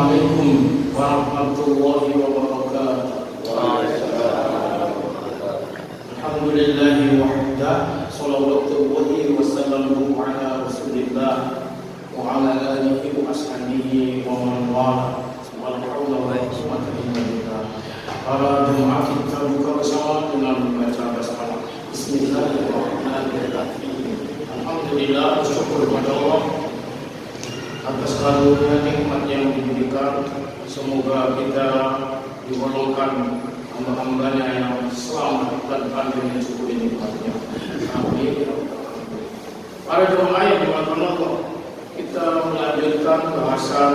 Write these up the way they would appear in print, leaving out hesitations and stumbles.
Assalamualaikum warahmatullahi wabarakatuh. Alhamdulillahi wahda, salawatullahi wassalamu ala rasulillah wa ala alihi wa ashabihi wa man wala. Wala haula wala quwwata illa billah. Para jemaah kita buka bersama dengan membaca basmalah. Bismillahirrahmanirrahim. Alhamdulillah, bersyukur kepada Allah atas karunia nikmat yang diberikan. Semoga kita digolongkan hamba-hambanya yang selamat dan pandai mensyukuri nikmatnya. Amin. Para jemaah yang dimuliakan Allah, kita melanjutkan bahasan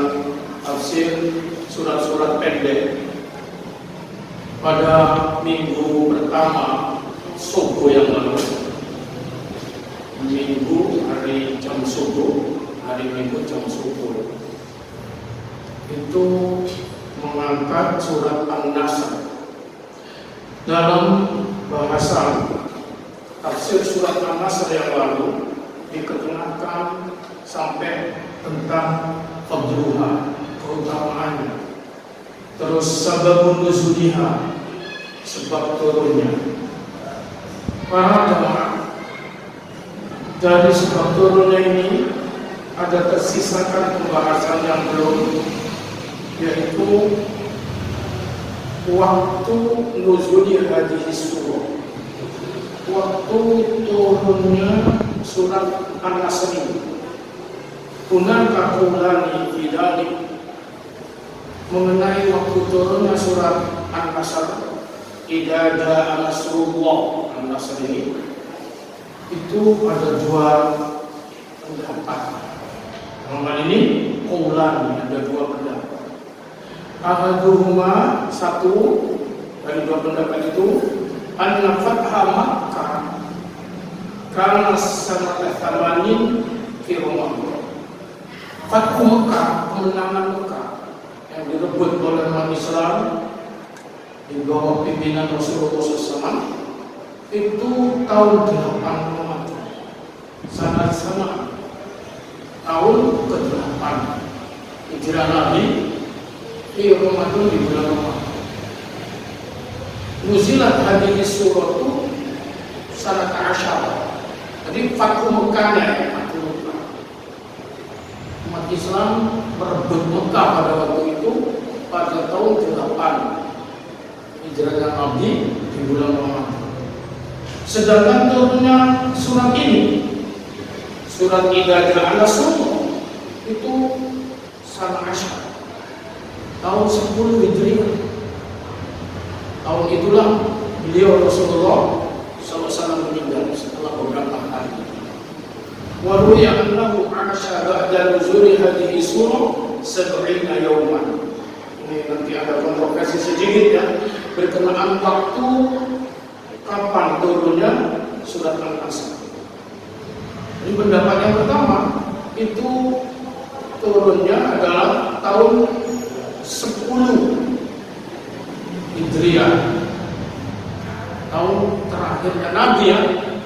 tafsir surat-surat pendek pada minggu pertama subuh yang lalu. Minggu hari jam subuh, hari Minggu jam subuh itu mengangkat surat An-Nasr. Dalam bahasan tafsir surat An-Nasr yang lalu dikenakan sampai tentang fadluha, keutamaannya, terus sababun nuzuliha, sebab turunnya. Para jemaah, dari sebab turunnya ini ada tersisakan pembahasan yang belum, yaitu waktu nuzuli hadhihi surah, waktu turunnya surat An-Nasr ini. Hunaka qaulani fi dzalik, mengenai waktu turunnya surat An-Nasr, idza jaa nasrullah, An-Nasr ini itu ada dua pendapat. Dalam ini qaulani, ada dua pendapat. Ahaduhuma, satu dari dua pendapat itu, anna fatha Makkah karena sanata thamanin fi Ramadan. Fathu Makkah, kemenangan Makkah yang direbut oleh umat Islam di bawah pimpinan Rasulullah SAW itu tahun 8 Ramadan, sangat sama tahun ke-8 Hijrah Nabi di Ramadan, di bulan Ramadan. Nuzilat hadhihi surah itu sanat asyara. Jadi Fathu Mekkahnya, Fathu Mekkah, umat Islam merebut Mekkah pada waktu itu pada tahun ke-8 Hijrah Nabi di bulan Ramadan. Sedangkan turunnya surat ini, surat Idza Jaa Nasrullah, itu sanat asyara, tahun 10 Hijriah. Tahun itulah beliau Rasulullah SAW meninggal setelah beberapa hari. Wa ruwiya annahu 'asha ba'da nuzuli hadhihi surah 70 yawman. Ini nanti ada kontroversi sedikit ya berkenaan waktu kapan turunnya surat An-Nasr. Ini pendapat yang pertama, itu turunnya adalah tahun 10 Hijriah, tahun terakhirnya Nabi ya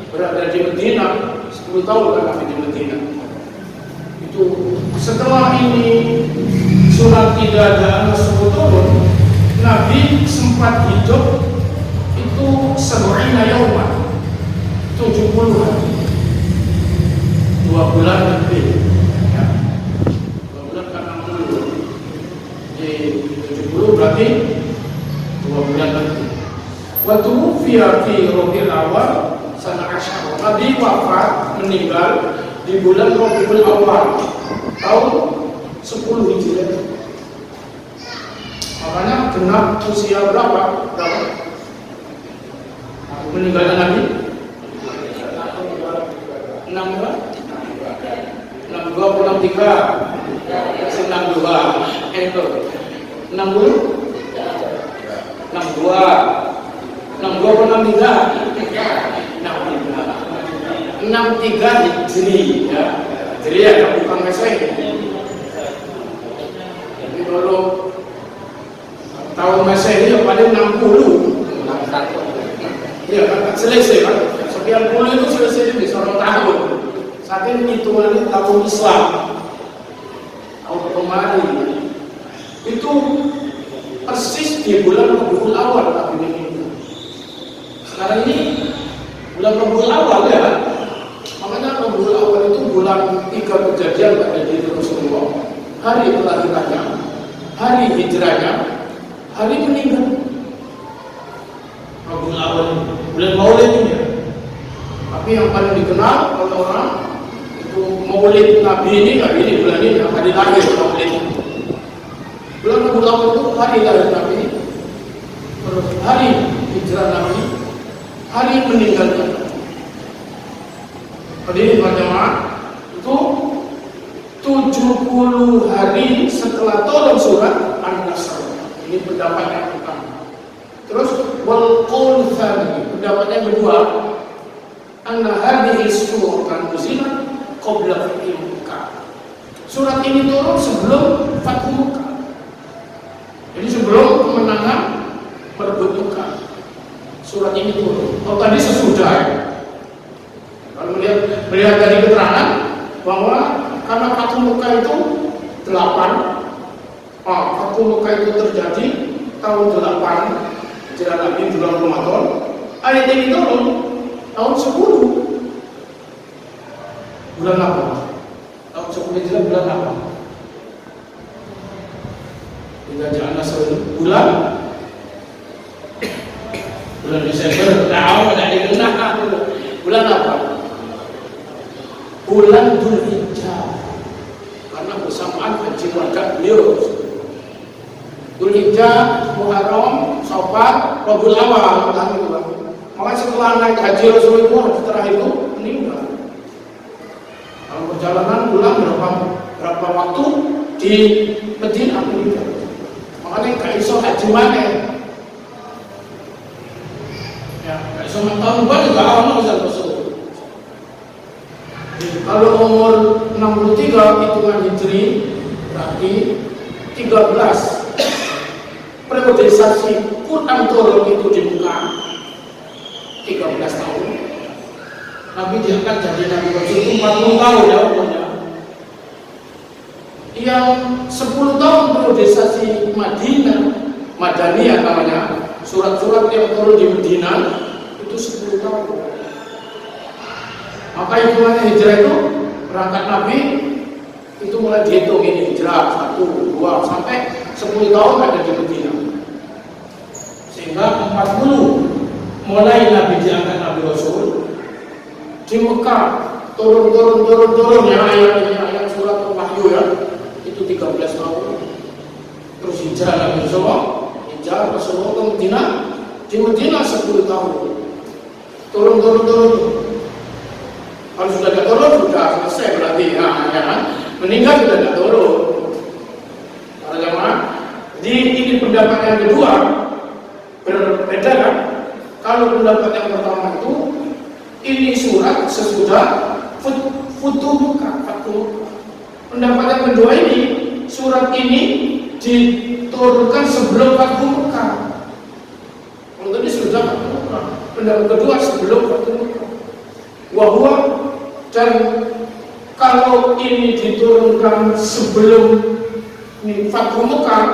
berada di Medina. 10 tahun kan Nabi di Medina. Itu setelah ini surat Idza Jaa Nasrullah turun, Nabi sempat hidup itu 70 yauman, 70 hari, 2 bulan lebih ya. 2 bulan kan 60, jadi 70 berarti 2 bulan lebih. Waktu fiya fi Rabiul Awal sanat asyara, Nabi wafat, meninggal di bulan Rabiul Awal tahun 10 Hijriah. Makanya genap usia berapa? Meninggalnya Nabi 63 Hijri ya. Jadi ya bukan Masehi. Jadi kalau tahun Masehi ya paling 60. Iya kan selesai kan. Sekian puluh itu selesai di seorang tahun. Saking hitungannya tahun Islam. Tahun kemarin itu persis di bulan Rabiul Awal Nabi meninggal. Sekarang ini bulan Rabiul Awal ya, makanya Rabiul Awal itu bulan 3 kejadian pada diri Rasulullah, hari kelahirannya, hari hijrahnya, hari meninggal. Rabiul Awal bulan Maulid ini ya. Tapi yang paling dikenal oleh orang itu Maulid Nabi ini bulan ini, hari lahir Maulid. Bulan Rabiul Awal itu hari lahir Nabi, terus hari hijrah Nabi, hari meninggalnya. Hadirin berjamaah, itu 70 hari setelah turun surat An-Nasr. Ini pendapat yang pertama. Terus wal qaul tsani, pendapat yang kedua, anna hadhihi surah nuzilat qabla fathi Makkah. Surat ini turun sebelum Fathu Makkah. Jadi sebelum kemenangan merebut Makkah. Surat ini turun. Oh, tadi sesudah ya. Kalau melihat dari keterangan bahwa karena Fathu Makkah itu 8, Fathu Makkah itu terjadi tahun 8 Hijrah Nabi bulan Ramadan. Ayat ini turun tahun 10 bulan apa? Tahun 10 Hijrah bulan apa? Tidak jangan bulan Desember. Tahu tidak dikenal bulan apa? Bulan Dzulhijjah, karena bersamaan haji wada beliau. Dzulhijjah, Muharram, Syawal, Rabiul Awal, makanya setelah naik haji Rasulullah haji terakhir itu meninggal. Dalam perjalanan pulang berapa waktu di Madinah meninggal. Makanya gak iso haji mana? Ya, gak iso tahun baru juga orang bisa Rasul. Kalau umur 63 hitungan Hijri berarti 13 periodisasi Quran turun itu dibuka 13 tahun. Nabi diangkat jadi Nabi Rasul itu 40 tahun ya umurnya. Yang 10 tahun periodisasi Madaniyah namanya, surat-surat yang turun di Madinah itu 10 tahun. Maka hitungannya hijrah itu berangkat Nabi itu mulai dihitung ini hijrah 1, 2 sampai 10 tahun ada di Madinah. Sehingga 40 mulai Nabi diangkat Nabi Rasul. Di Mekah turun ya ayat surat Wahyu ya itu 13 tahun. Terus hijrah Nabi Rasulullah, hijrah Rasulullah ke Madinah, di Madinah 10 tahun. Turun. Kalau sudah tidak turun sudah selesai berarti ya kan? Meninggal sudah tidak turun. Para jamaah, ini pendapat yang kedua berbeda kan? Kalau pendapat yang pertama itu ini surat sesudah Fathu Makkah. Pendapat yang kedua ini surat ini diturunkan sebelum Fathu Makkah. Kalau tadi sudah Fathu Makkah, pendapat kedua sebelum Fathu Makkah. Wahwa dan kalau ini diturunkan sebelum Fathu Makkah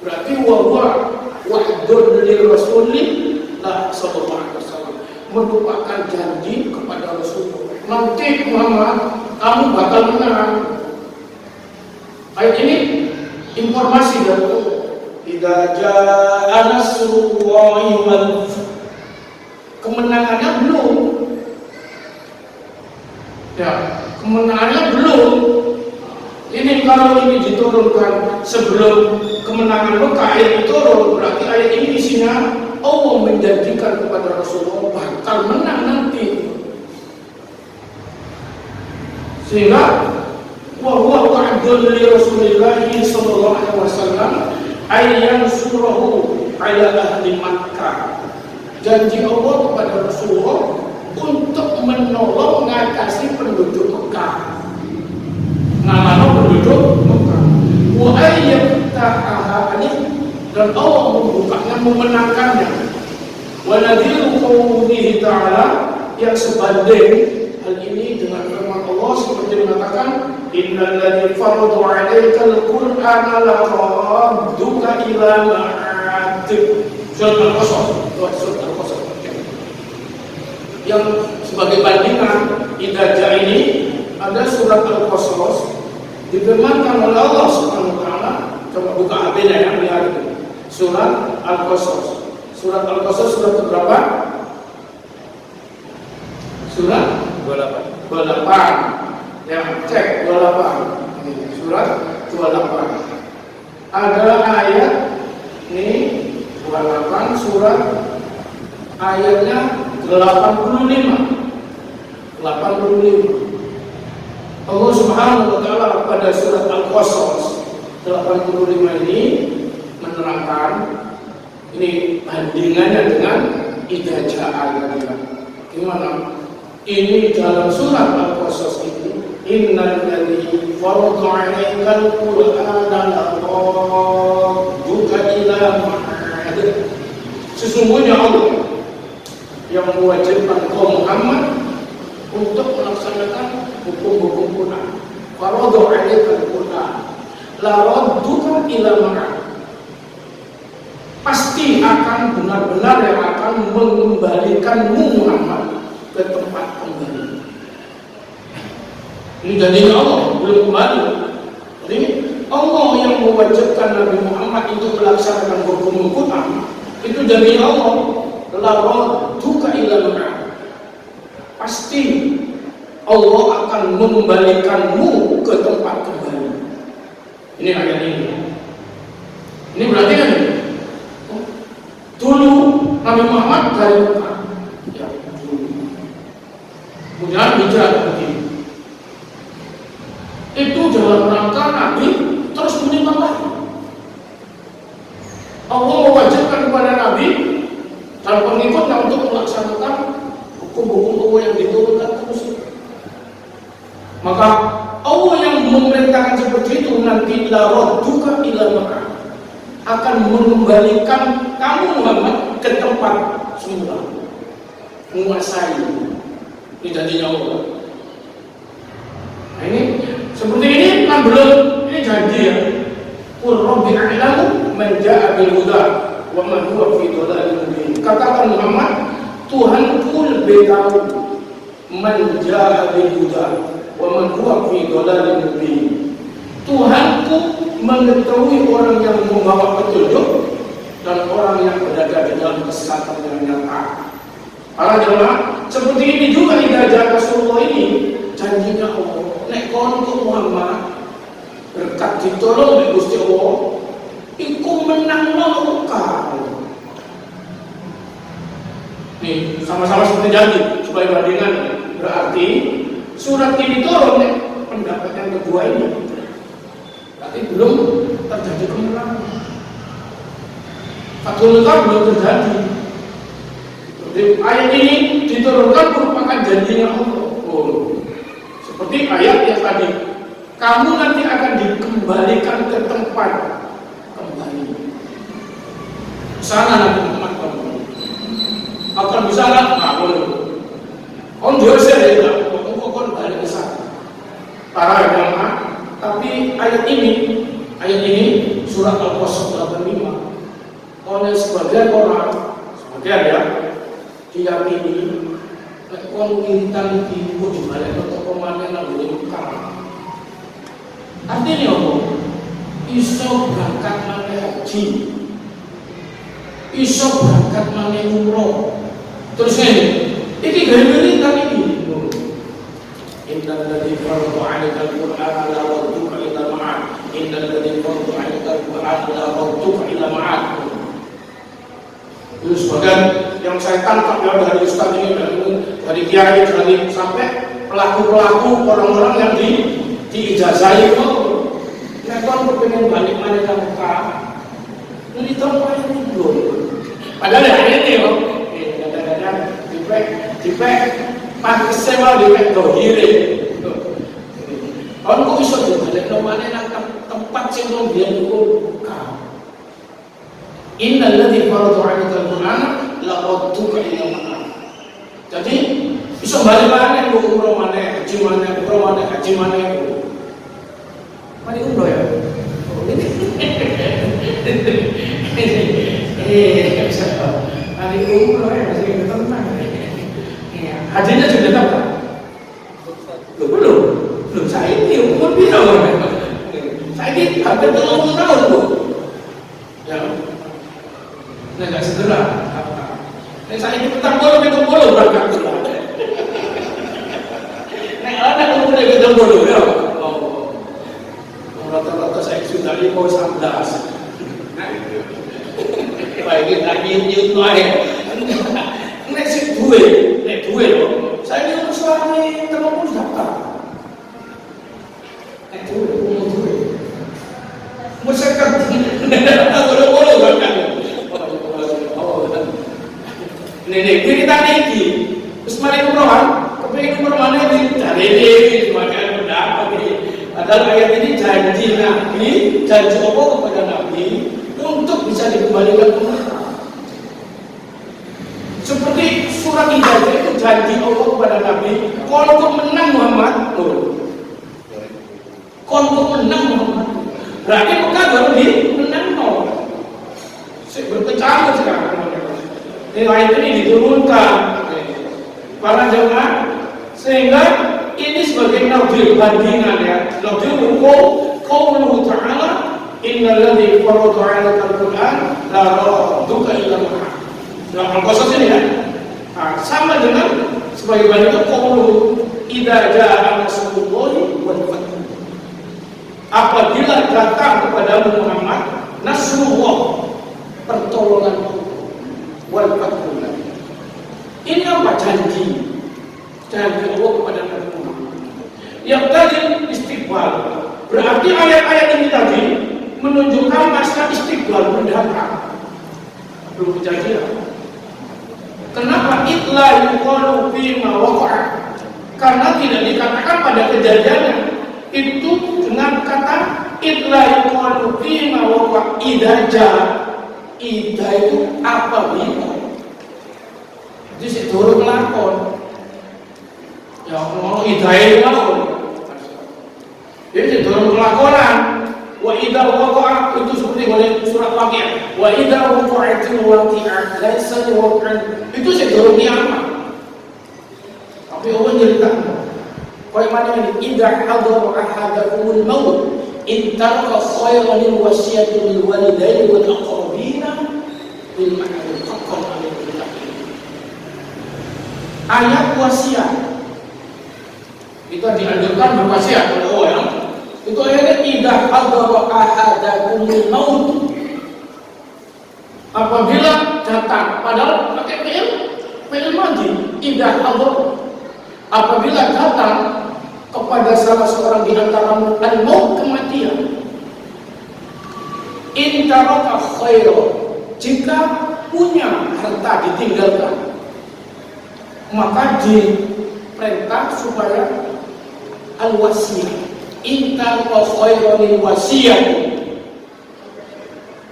berarti wahwa wa'dun li Rasulillah sallallahu alaihi wasallam, merupakan janji kepada Rasulullah. Nanti Muhammad kamu bakal menang. Ayat ini informasi dari Allah. Idza jaa nasrullahi wal kemenangannya belum. Ya, kemenangannya belum. Ini kalau ini diturunkan sebelum kemenangan Mekah ayat turun, berarti ayat ini isinya Allah menjanjikan kepada Rasulullah bakal menang nanti. Sehingga wa huwa wa'dun li Rasulillah sallallahu alaihi wasallam ayyan surahu ala ahli Makkah. Janji Allah kepada Rasulullah untuk menolong mengatasi penduduk Mekah. Ngalano penduduk Mekah. Wa ayyataha dan Allah membukanya, memenangkannya. Wa nadhiru qawlihi ta'ala, yang sebanding hal ini dengan firman Allah seperti mengatakan Innal ladzi farada 'alaikal Qur'ana laradduka ila ma'ad. Surat Al-Qasas. Yang sebagai bandingan Idaja ini ada surat Al-Qasas difirmankan oleh Allah Subhanahu wa taala. Coba buka HP-nya ya, lihat itu. Surat Al-Qasas. Surat Al-Qasas surat berapa? Surat 28. Ya, cek 28. Ini surat 28. Ada ayat ini 28 surat ayatnya 85. Allah Subhanahu wa taala pada surat Al-Qasas 85 ini menerangkan ini bandingannya dengan Idaja ayatnya. Gimana? Ini dalam surat Al-Qasas itu innal ladzi farada 'alaikal Qur'ana laradduka ila ma'ad. Sesungguhnya Allah yang mewajibkan kaum Muhammad untuk melaksanakan hukum-hukum Quran. Farada 'alaikal Qur'an laradduka ila ma'ad. Pasti akan benar-benar yang akan mengembalikanmu Muhammad ke tempat kembali. Ini janjinya Allah, belum kembali. Jadi Allah yang mewajibkan Nabi Muhammad itu melaksanakan hukum Quran, itu janji Allah. Laradduka ila ma'ad. Pasti Allah akan mengembalikanmu ke tempat kembali. Ini ayat ini. Ini berarti kan dulu Nabi Muhammad dari Mekah. Ya, dulu. Kemudian hijrah ke Madinah. Itu dalam rangka Nabi terus menimba wahyu. Allah mewajibkan kepada Nabi dan pengikutnya untuk melaksanakan hukum-hukum Allah yang diturunkan terus. Maka Allah yang memerintahkan seperti itu nanti laradduka ila ma'ad, akan mengembalikan kamu Muhammad ke tempat semula, menguasai. Ini janjinya Allah. Nah ini seperti ini kan belum, ini janji ya. Qul rabbi a'lamu man jaa'a bil huda wa man huwa fi dhalalin mubin. Katakan Muhammad, Tuhanku lebih tahu man jaa'a bil huda wa man huwa fi dhalalin mubin. Tuhanku mengetahui orang yang membawa petunjuk dan orang yang berada di dalam kesesatan yang nyata. Para jemaah, seperti ini juga Idaja Rasulullah ini janjinya Allah. Nek kon Muhammad berkat ditolong oleh Gusti Allah, iku menang Mekah. Nih, sama-sama seperti janji supaya bandingan. Berarti surat ini turun nih, pendapat yang kedua ini. Tapi belum terjadi kemenangan. Fathul Mekah belum terjadi. Jadi ayat ini diturunkan merupakan janjinya Allah. Oh. Seperti ayat yang tadi, kamu nanti akan dikembalikan ke tempat kembali. Sana nanti tempat kembali. Akan bisa nggak boleh. Om diusir ya, kok balik ke sana. Para jamaah, tapi ayat ini surat Al-Qasas 85 oleh sebagian orang, sebagian ya, diyakini kon wiritan iki kok dibalik toko maneh nang Mekah. Artinya apa? Iso berangkat maneh haji. Iso berangkat maneh umroh. Terus ngene, iki gawe wiritan iki. Innal ladzi farada 'alaikal Qur'ana laradduka ila ma'ad. Innal ladzi farada 'alaikal Qur'ana laradduka ila ma'ad. Terus bagian yang saya tangkap ya dari Ustaz ini, dari kiai, dari sampai pelaku-pelaku orang-orang yang diijazahi itu, mereka berpengen balik mana ke Mekah, ini tempat ini belum. Padahal ya ini loh, kadang-kadang dipek, pas sewa dipek dohire. Orang kok bisa dibalik mana tempat sih belum dia dulu Mekah. Innal ladzi farada 'alaikal Qur'ana laradduka ila ma'ad. Jadi bisa balik mana umroh mana, haji mana, umroh mana, haji mana. Mari umroh ya. Oh, ini. Mari umroh ya, masih tenang. Hajinya sudah dapat? Belum. Saya ini umur berapa? Saya ini hampir 30 tahun bu. Ya, nggak segera. Saya ini petang bolong berangkat. Anak umur kita bodoh ya. Rata-rata saya sudah 15. Baik kita nyut aja. Nek sih duwe loh. Saya ini suami terlalu daftar. Nek duwe. Masyarakat bodoh kan. Nenek kita niki. Terus mari umrohan. Kepengen umroh mana ini? Cari ini, semakin mendapat ini. Padahal ayat ini janji Nabi, janji Allah kepada Nabi untuk bisa dikembalikan ke Mekah. Seperti surat Hijrah itu janji Allah kepada Nabi, kalau kau menang Muhammad, berarti Mekah baru menang berkecamuk sekarang. Ayat ini diturunkan para jemaah sehingga ini sebagai naudil bandingan ya. Naudil hukum qauluhu ta'ala innal ladzi farada 'alaika al-Qur'an la radduka ila Makkah. Nah, Al-Qasas ini ya. Nah, sama dengan sebagai bandingan qauluhu idza jaa'a nasrullahi wal fath. Apabila datang kepada Muhammad nasrullah, pertolongan Allah, wal fath. Ini apa janji Allah kepada Nabi Muhammad. Yang tadi istiqbal. Berarti ayat-ayat ini tadi menunjukkan masa istiqbal mendatang. Belum kejadian. Kenapa itla yuqalu bima waqa'a? Karena tidak dikatakan pada kejadiannya. Itu dengan kata itla yuqalu bima waqa'a idaja. Ida itu apabila. Jadi saya turun lakon. Ya Allah hidayah lakon. Jadi turun kelakonan. Wa idza waqa'a itu seperti oleh surat Waqi'ah. Wa idza waqa'atil waqi'ah laisa waqa'an. Itu saya turun kiamat. Tapi Allah ceritakan. Kayak mana ini? Idza hadara ahadakumul maut in taraka khairan lil wasiyati lil walidaini wal aqrabina bil ma'ruf haqqan 'alal muttaqin. Ayat wasiat kita dianjurkan berwasiat oleh Allah ya. Itu ayatnya idza hadara ahadakumul maut. Apabila datang, padahal pakai fi'il madhi, idza hadara. Apabila datang kepada salah seorang di antaramu al-maut, kematian. In taraka khairan, jika punya harta ditinggalkan, maka diperintah supaya al-wasiyah. Inta wa khairul wasiyah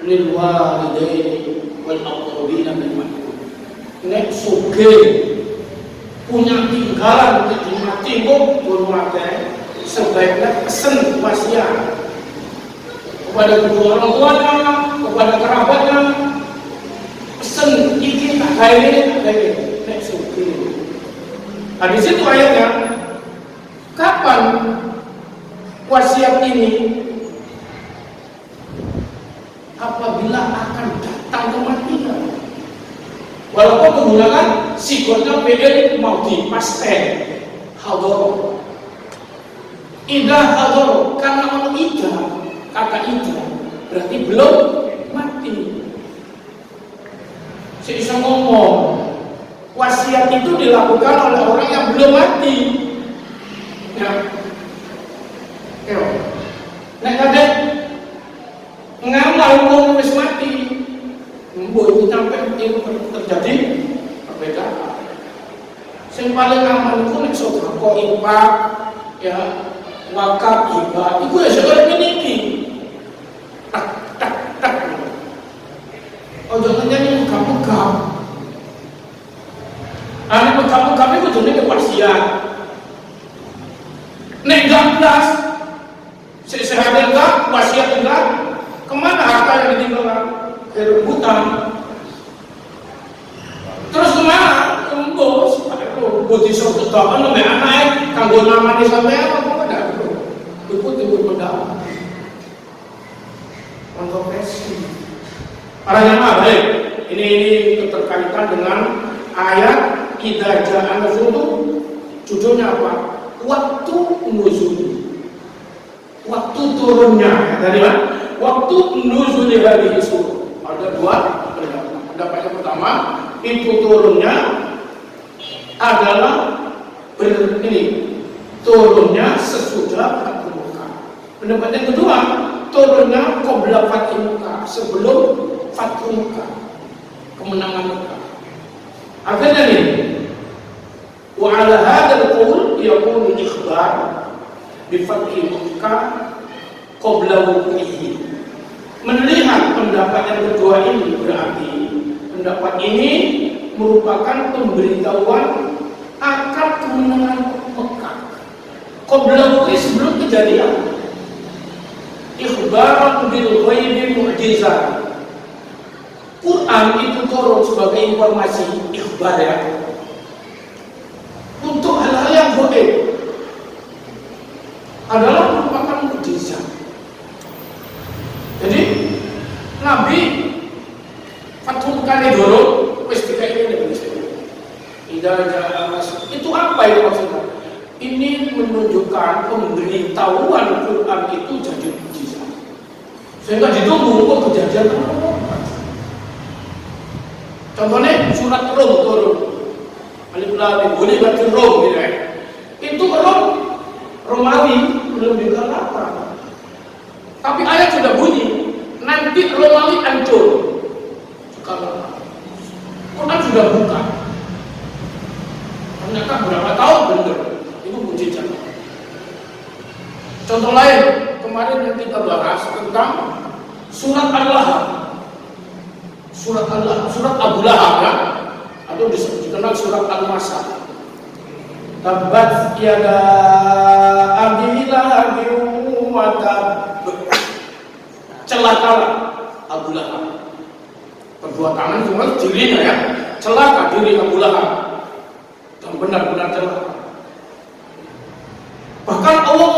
lil walidaini wal aqrabina bil ma'ruf. Nek sugih punya tinggalan di mati kok hormate sebaiknya pesen wasiat kepada kedua orang tuanya, kepada kerabatnya, pesen iki tak gawe nek sugih. Nah, di situ ayatnya kapan wasiat ini? Apabila akan datang kematian. Walaupun menggunakan sifatnya fi'il madhi pasten hadar. Idah hadar karena orang ida, kata ida berarti belum mati. Saya bisa ngomong wasiat itu dilakukan oleh orang yang belum mati. Ya. Nek kadang ngamal wong wis mati, mbok itu sampai itu terjadi perbedaan. Yang paling aman itu nek sedekah infak, ya wakaf hibah, itu ya segala miliki. Tak. Oh jangan jadi megap-megap. Ane megap-megap itu jenenge kepastian. Nek gamblas sehat Kebut iso ketokan nek anake kanggo namane sampean apa ndak perlu. Ikut pendapat. Kontroversi. Para jamaah baik. Ini keterkaitan dengan ayat idza ja'a nasrullah. Judulnya apa? Waktu nuzul. Waktu turunnya. Tadi kan? Waktu nuzul hadhihi surah. Ada dua pendapat. Pendapat yang pertama, itu turunnya adalah turunnya sesudah Fathu Makkah. Pendapat yang kedua, turunnya qabla Fathu Makkah, sebelum Fathu Makkah, kemenangan Makkah. Akhirnya nih, wa ala hadzal qaul yakunu ikhbar bi Fathi Makkah qabla wuqu'ihi. Melihat pendapat yang kedua ini berarti pendapat ini merupakan pemberitahuan akan kemenangan Mekah qabla wuqu'i, sebelum kejadian. Ikhbaran bil ghaibi mu'jizah. Quran itu turun sebagai informasi ikhbar ya, untuk hal-hal yang gaib, adalah merupakan mukjizat. Jadi Nabi Fathu Makkah dulu wis dikaitkan dengan itu apa itu maksudnya? Ini menunjukkan pemberitahuan Quran itu jadi mukjizat, sehingga ditunggu untuk kejadian apa. Contohnya surat Rum turun, Alif Lam Mim, boleh baca Rum gitu ya. Itu Rum Romawi belum juga apa. Tapi ayat sudah bunyi, nanti Romawi hancur. Kalau Quran sudah buka, ternyata berapa tahun benar, itu mukjizat. Contoh lain, kemarin yang kita bahas tentang surat Al-Lahab, surat Abu Lahab ya, atau dikenal surat Al-Masad. Tabbat yada abi lahabin wa tab. Celakalah Abu Lahab. Perbuatan cuma dirinya ya, celaka diri Abu Lahab, dan benar-benar celaka. Bahkan Allah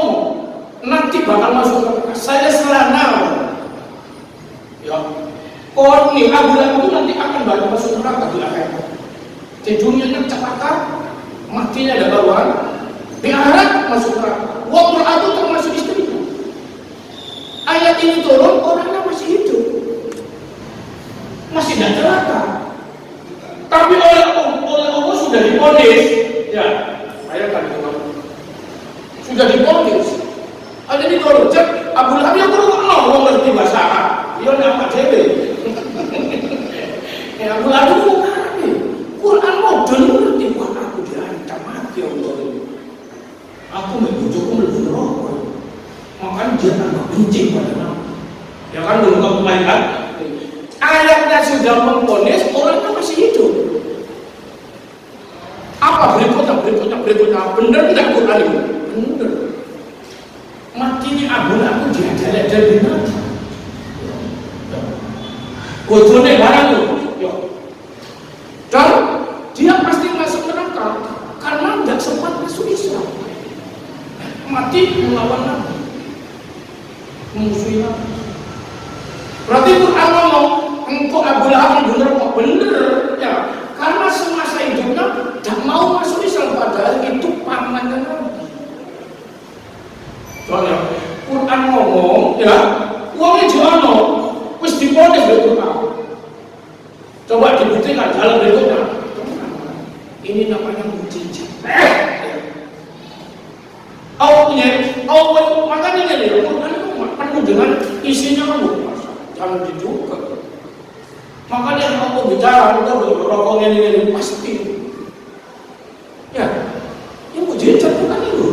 nanti bakal masuk neraka. Saya selana ya, orang nih Abu Lahab itu nanti akan bakal masuk neraka di akhirat. Di dunia celaka, matinya ada bawaan, di akhirat masuk neraka. Wong itu termasuk istrinya. Ayat ini turun, orangnya masih hidup, masih tidak celaka. Tapi oleh Allah sudah diponis, ya, ayat kan sudah diponis. Ada di turun, Abu Lahab yang turun, mau ngerti bahasa Arab, dia nggak dewe. Abu Lahab itu ngerti, Quran mau ngerti, wah aku diancam mati Allah ini. Aku menunjukku lebih rokok. Makanya dia tambah benci pada Nabi. Ya kan belum kamu mainkan. Ayatnya sudah memponis, orangnya masih hidup. Apa berikutnya? Benar tidak Quran itu? Benar. Matinya Abu Lahab itu diajar di neraka. Bojone barang itu. Dan dia pasti masuk neraka karena tidak sempat masuk Islam. Mati melawan Nabi, memusuhi Nabi. Berarti Quran ngomong engkau Abu Lahab bener ya, karena semasa hidupnya tidak mau masuk Islam, padahal itu pamannya Nabi. Soalnya Quran ngomong ya, uangnya jono wis diponis oleh Quran. Coba dibuktikan dalam berikutnya. Ini namanya mukjizat. Makanya ini Quran itu penuh dengan isinya kamu. Jangan diduga. Makanya kalau bicara kita berokok ini pasti. Ya, ini mukjizat bukan itu.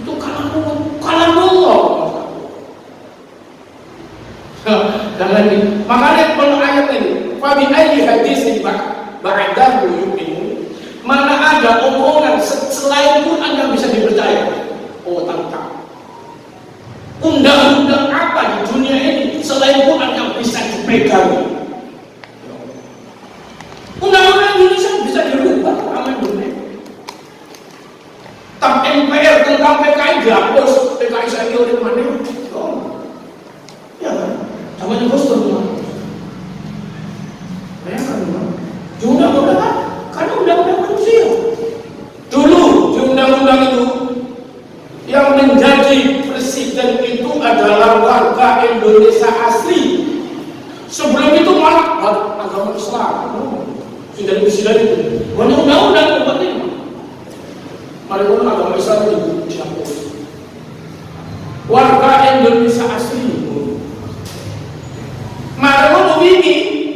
Itu kalam Allah. Dan lagi, makanya kalau ayat ini, fabi ayyi hadisin ba'dahu yu'minu. Mana ada omongan selain Quran yang bisa dipercaya? Oh, tentang undang-undang apa di dunia ini selain Quran yang bisa dipegang? Undang-undang Indonesia bisa dipegang. Di undang-undang kan? Karena undang-undang manusia. Dulu di undang-undang itu yang menjadi presiden itu adalah warga Indonesia asli. Sebelum itu malah agama Islam. Sudah presiden itu. Banyak undang-undang buat ini. Mari pun agama Islam itu dihapus. Warga Indonesia asli. Mari pun ini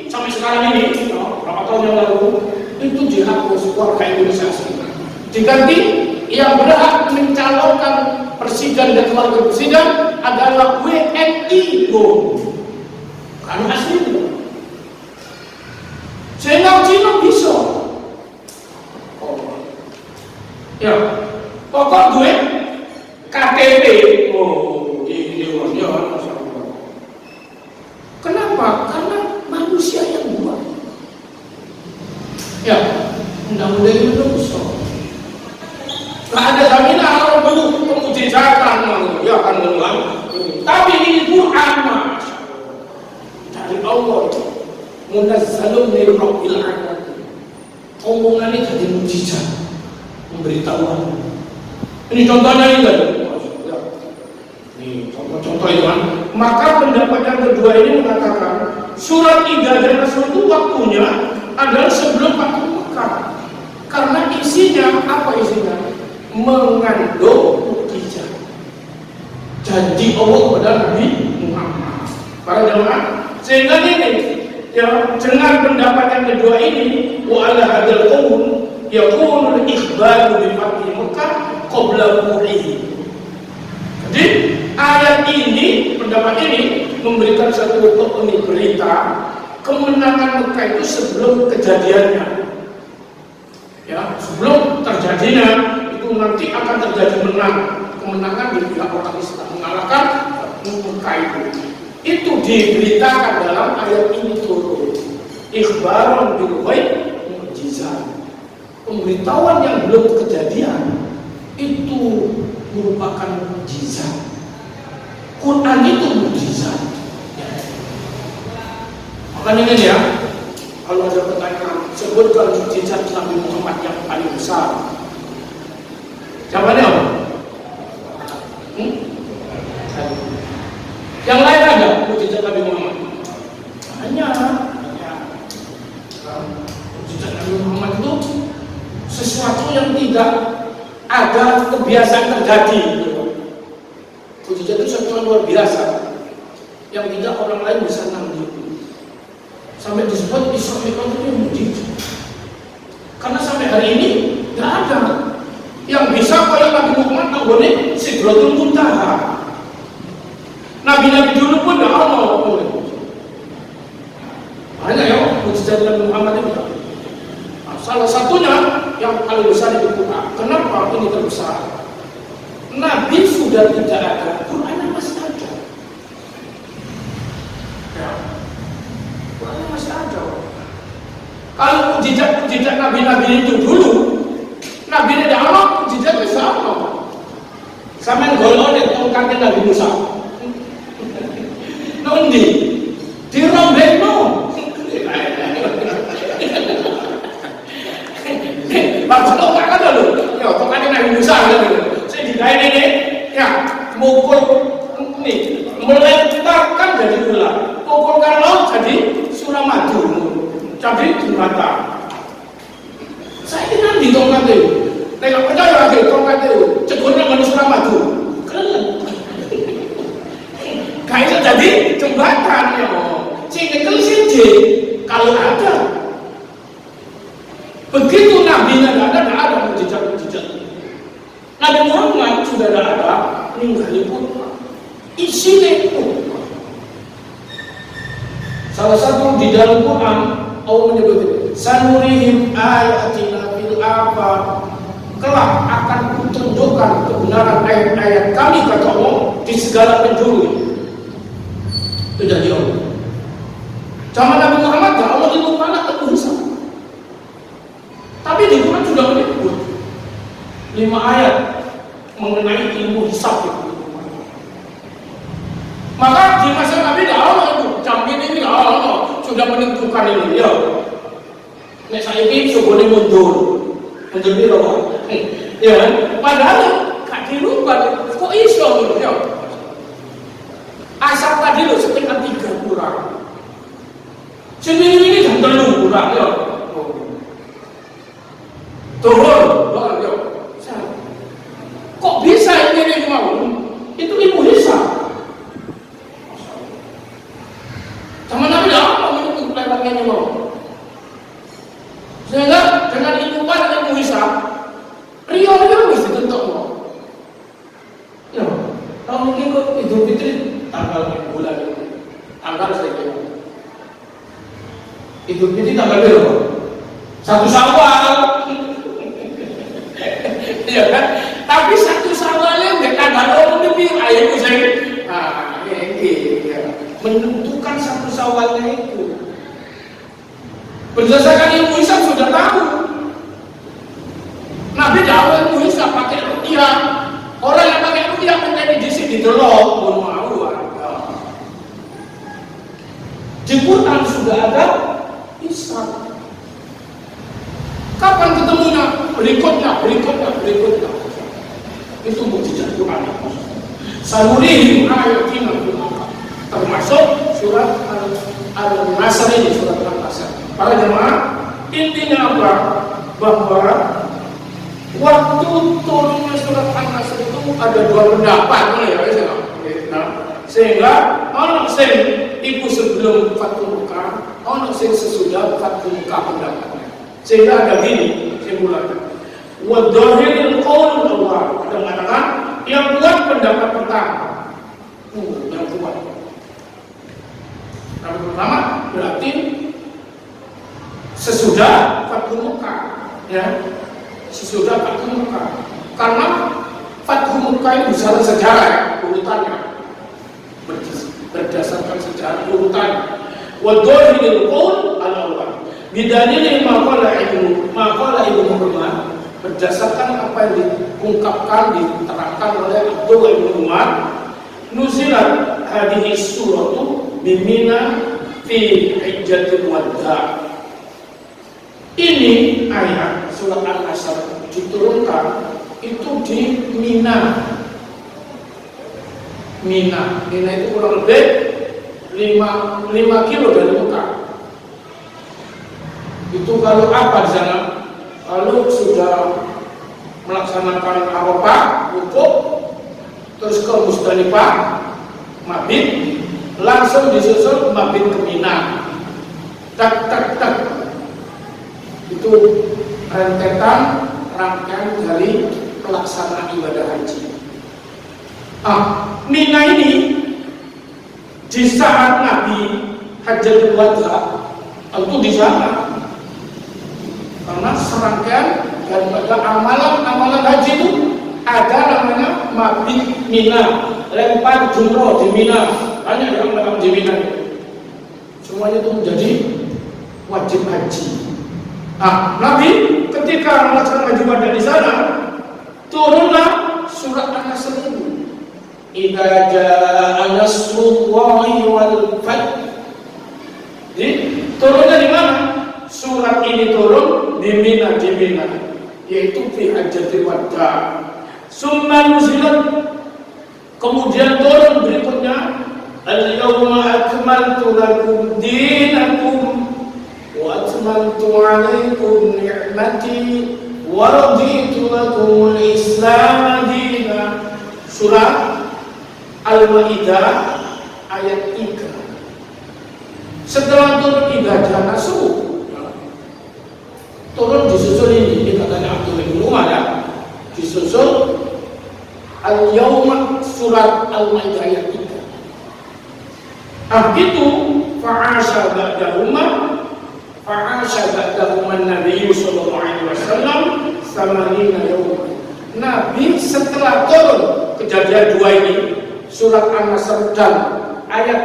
sampai sekarang ini, berapa tahun yang lalu itu dihapus warga Indonesia asli. Diganti yang berhak mencalonkan presiden dan wakil presiden adalah WNI karena asli itu. Sehingga Cina bisa. Ya, pokok gue KTP. Ini orangnya masalah. Kenapa? Karena manusia yang buat. Ya, undang-undang itu bisa. Gak ada jaminan orang penuh pemujizatan, ya akan mengulang. Tapi ini Quran, dari Allah, munazzalun min rabbil alamin. Omongan ini jadi mujizat, memberitahuan. Ini contohnya ini kan? Ini contoh-contoh itu kan. Maka pendapat yang kedua ini mengatakan surat Ibadah Rasul itu waktunya adalah sebelum Fathu Mekah. Karena isinya apa isinya? Mengandung mukjizat janji Allah kepada Nabi Muhammad. Para jemaah, sehingga ini ya dengan pendapat yang kedua ini wa ala hadzal qaul yakunu al-ikhbaru bi fathi Makkah qabla wuqihi. Jadi ayat ini, pendapat ini memberikan satu berita kemenangan Mekah itu sebelum kejadiannya. Ya, sebelum terjadinya nanti akan terjadi kemenangan di pihak orang Islam mengalahkan Mekah itu diberitakan dalam ayat ini turun. Ikhbaron bil ghaib mukjizat. Pemberitahuan yang belum kejadian itu merupakan mukjizat. Quran itu mukjizat. Makanya ini ya, kalau ada pertanyaan sebutkan mukjizat Nabi Muhammad yang paling besar. Jawabannya apa? Yang lain ada mukjizat Nabi Muhammad? Hanya mukjizat Nabi Muhammad itu sesuatu yang tidak ada kebiasaan terjadi. Mukjizat itu sesuatu yang luar biasa yang tidak orang lain bisa nanggung. Sampai disebut Isra Mi'raj itu mukjizat. Karena sampai hari ini tidak ada yang bisa kayak Nabi Muhammad tak boleh Sidratul Muntaha. Nabi-nabi dulu pun tidak mau. Banyak ya mukjizat Nabi Muhammad itu. Nah, salah satunya yang paling besar itu Quran. Kenapa ini terbesar? Nabi sudah tidak ada, Quran masih ada. Ya, Quran masih ada. Kalau mukjizat Nabi-nabi itu dulu, Nabi tidak Allah mukjizat sama. Sampai golongan tongkatnya Nabi Musa. Nondi dirombekno. Bapak tongkat kan dulu. Ya tongkatnya Nabi Musa gitu. Saya digawe ini ya mukul ini melemparkan jadi ular. Pukulkan laut jadi Suramadu. Jadi jembatan. Saya ini nanti tongkat itu. Tengok percaya lagi tongkat itu. Cegurnya manusia Suramadu. Keren. Kayaknya jadi jembatan ya. Sehingga siji kalau ada. Begitu Nabi-nya tidak ada mukjizat-mukjizat. Nabi Muhammad sudah tidak ada, ninggalipun isinya pun. Salah satu di dalam Quran Allah menyebut sanurihim ayatina fil afaq. Kelak akan kutunjukkan kebenaran ayat-ayat kami kata Allah di segala penjuru. Itu jadi Allah. Zaman Nabi Muhammad Allah itu mana terusah. Tapi di Quran sudah menyebut 5 ayat mengenai ilmu hisab itu. Maka di masa Nabi Allah itu jamin ini Allah sudah menentukan ini ya. Nek saiki sobone mundur piro wae. Ya kan? Padahal gak dirubah. Kok iso ngono ya? Asal tadi lho sekitar 3 kurang. Sini ini jam 3 kurang ya. Turun, ya. Kok bisa ini mau? Itu ilmu hisab. Sama Nabi apa menurut lewatnya ini mau? Sehingga dengan ilmu pada ilmu hisab, Rio bisa ditentuk mau. Ya, kalau mungkin kok Idul Fitri tanggal bulan ini, tanggal saya Idul Fitri tanggal berapa? 1 Syawal. Ya kan? Tapi 1 Syawalnya nggak tanggal lebih ayo saya. Nah, ini ya. Menentukan 1 Syawalnya itu. Berdasarkan ilmu hisab sudah tahu. Nabi jauh ilmu hisab pakai rupiah. Orang yang pakai rupiah menjadi di sini delok, mau ada. Di Quran sudah ada hisab. Kapan ketemunya? Berikutnya. Itu mukjizat Quran. Sanurihim ayatina termasuk surat Al-Nasr ini, surat Al-Nasr. Para jemaah, intinya apa? Bahwa waktu turunnya surat Al-Nasr itu ada 2 pendapat ya. Nah, sehingga orang sing ibu sebelum Fathul Makkah, orang sing sesudah Fathul Makkah pendapatnya. Sehingga ada gini simpulannya. Wa dhahirul qaul Allah, ada mengatakan yang kuat pendapat pertama. Yang kuat. Yang pertama berarti sesudah Fathul Makkah, ya. Sesudah Fathul Makkah. Karena Fathul Makkah itu berdasarkan sejarah ya, urutannya. Berdasarkan sejarah urutannya. Wa dhahirul qaul Allah. Bidalil maqala Ibnu Umar, berdasarkan apa yang diungkapkan, diterangkan oleh Abdullah bin Umar, nuzilat hadhihi suratu bimina fi hijjatil wada. Ini ayat surat An-Nasr diturunkan itu di Mina. Mina itu kurang lebih 5 kilo dari Mekah. Itu kalau apa di sana? Kalau sudah melaksanakan Arafah, wukuf, terus ke Musdalifah, mabit, langsung disusul mabit ke Mina. Tak. Itu rentetan rangkaian dari pelaksanaan ibadah haji. Mina ini di saat Nabi Hajjatul Wada itu di sana. Karena serangkaian daripada amalan haji itu ada namanya mabit Mina, lempar jumroh di Mina. Banyak yang melakukan di Mina. Semuanya itu menjadi wajib haji. Nabi ketika melaksanakan haji wada di sana, turunlah surat An-Nasr itu. Idza jaa nasrullahi wal fath. Jadi turunnya di mana? Surat ini turun di Mina, yaitu fi hajjatil wada. Summa nuzilat, kemudian turun berikutnya, al-yawma akmaltu lakum dinakum wa atmamtu alaikum ni'mati wa raditu lakum al-islam dinan. Surat Al-Maidah ayat 3. Setelah turun idza jaa nasrullahi, turun disusul ini katanya Abdullah bin Umar ya, disusul al-yawma surat Al-Maidah ayat 3. Gitu fa'asha ba'dahuma Nabi sallallahu alaihi wasallam 80 yawma. Nabi setelah turun kejadian 2 ini, surat An-Nasr dan ayat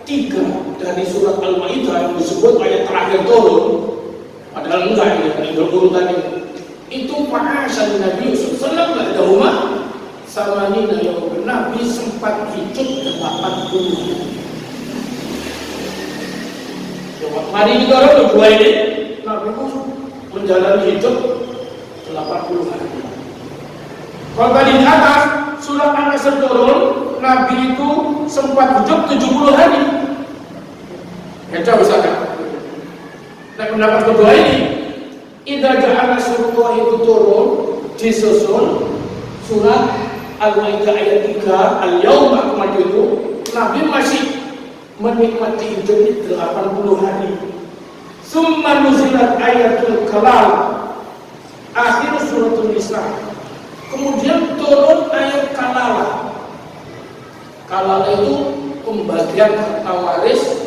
3 dari surat Al-Maidah yang disebut ayat terakhir turun, padahal enggak ini berurutan itu fa'asha Nabi sallallahu alaihi wasallam samanina yang Nabi sempat hidup 80. Mari kita orang berdua ini Nabi menjalani hidup 80 hari. Kalau tadi di atas surat An-Nasr turun, Nabi itu sempat hidup 70 hari. Kacau misalnya. Nah, pendapat kedua ini, idza ja'a Nasrullah itu turun, disusul surat Al-Maidah ayat 3, Al-Yauma akmaltu, Nabi masih menikmati hidup 80 hari. Summa nuzilat ayatul kalal, akhir suratul Nisa. Kemudian turun ayat kalala. Kalala itu pembagian harta waris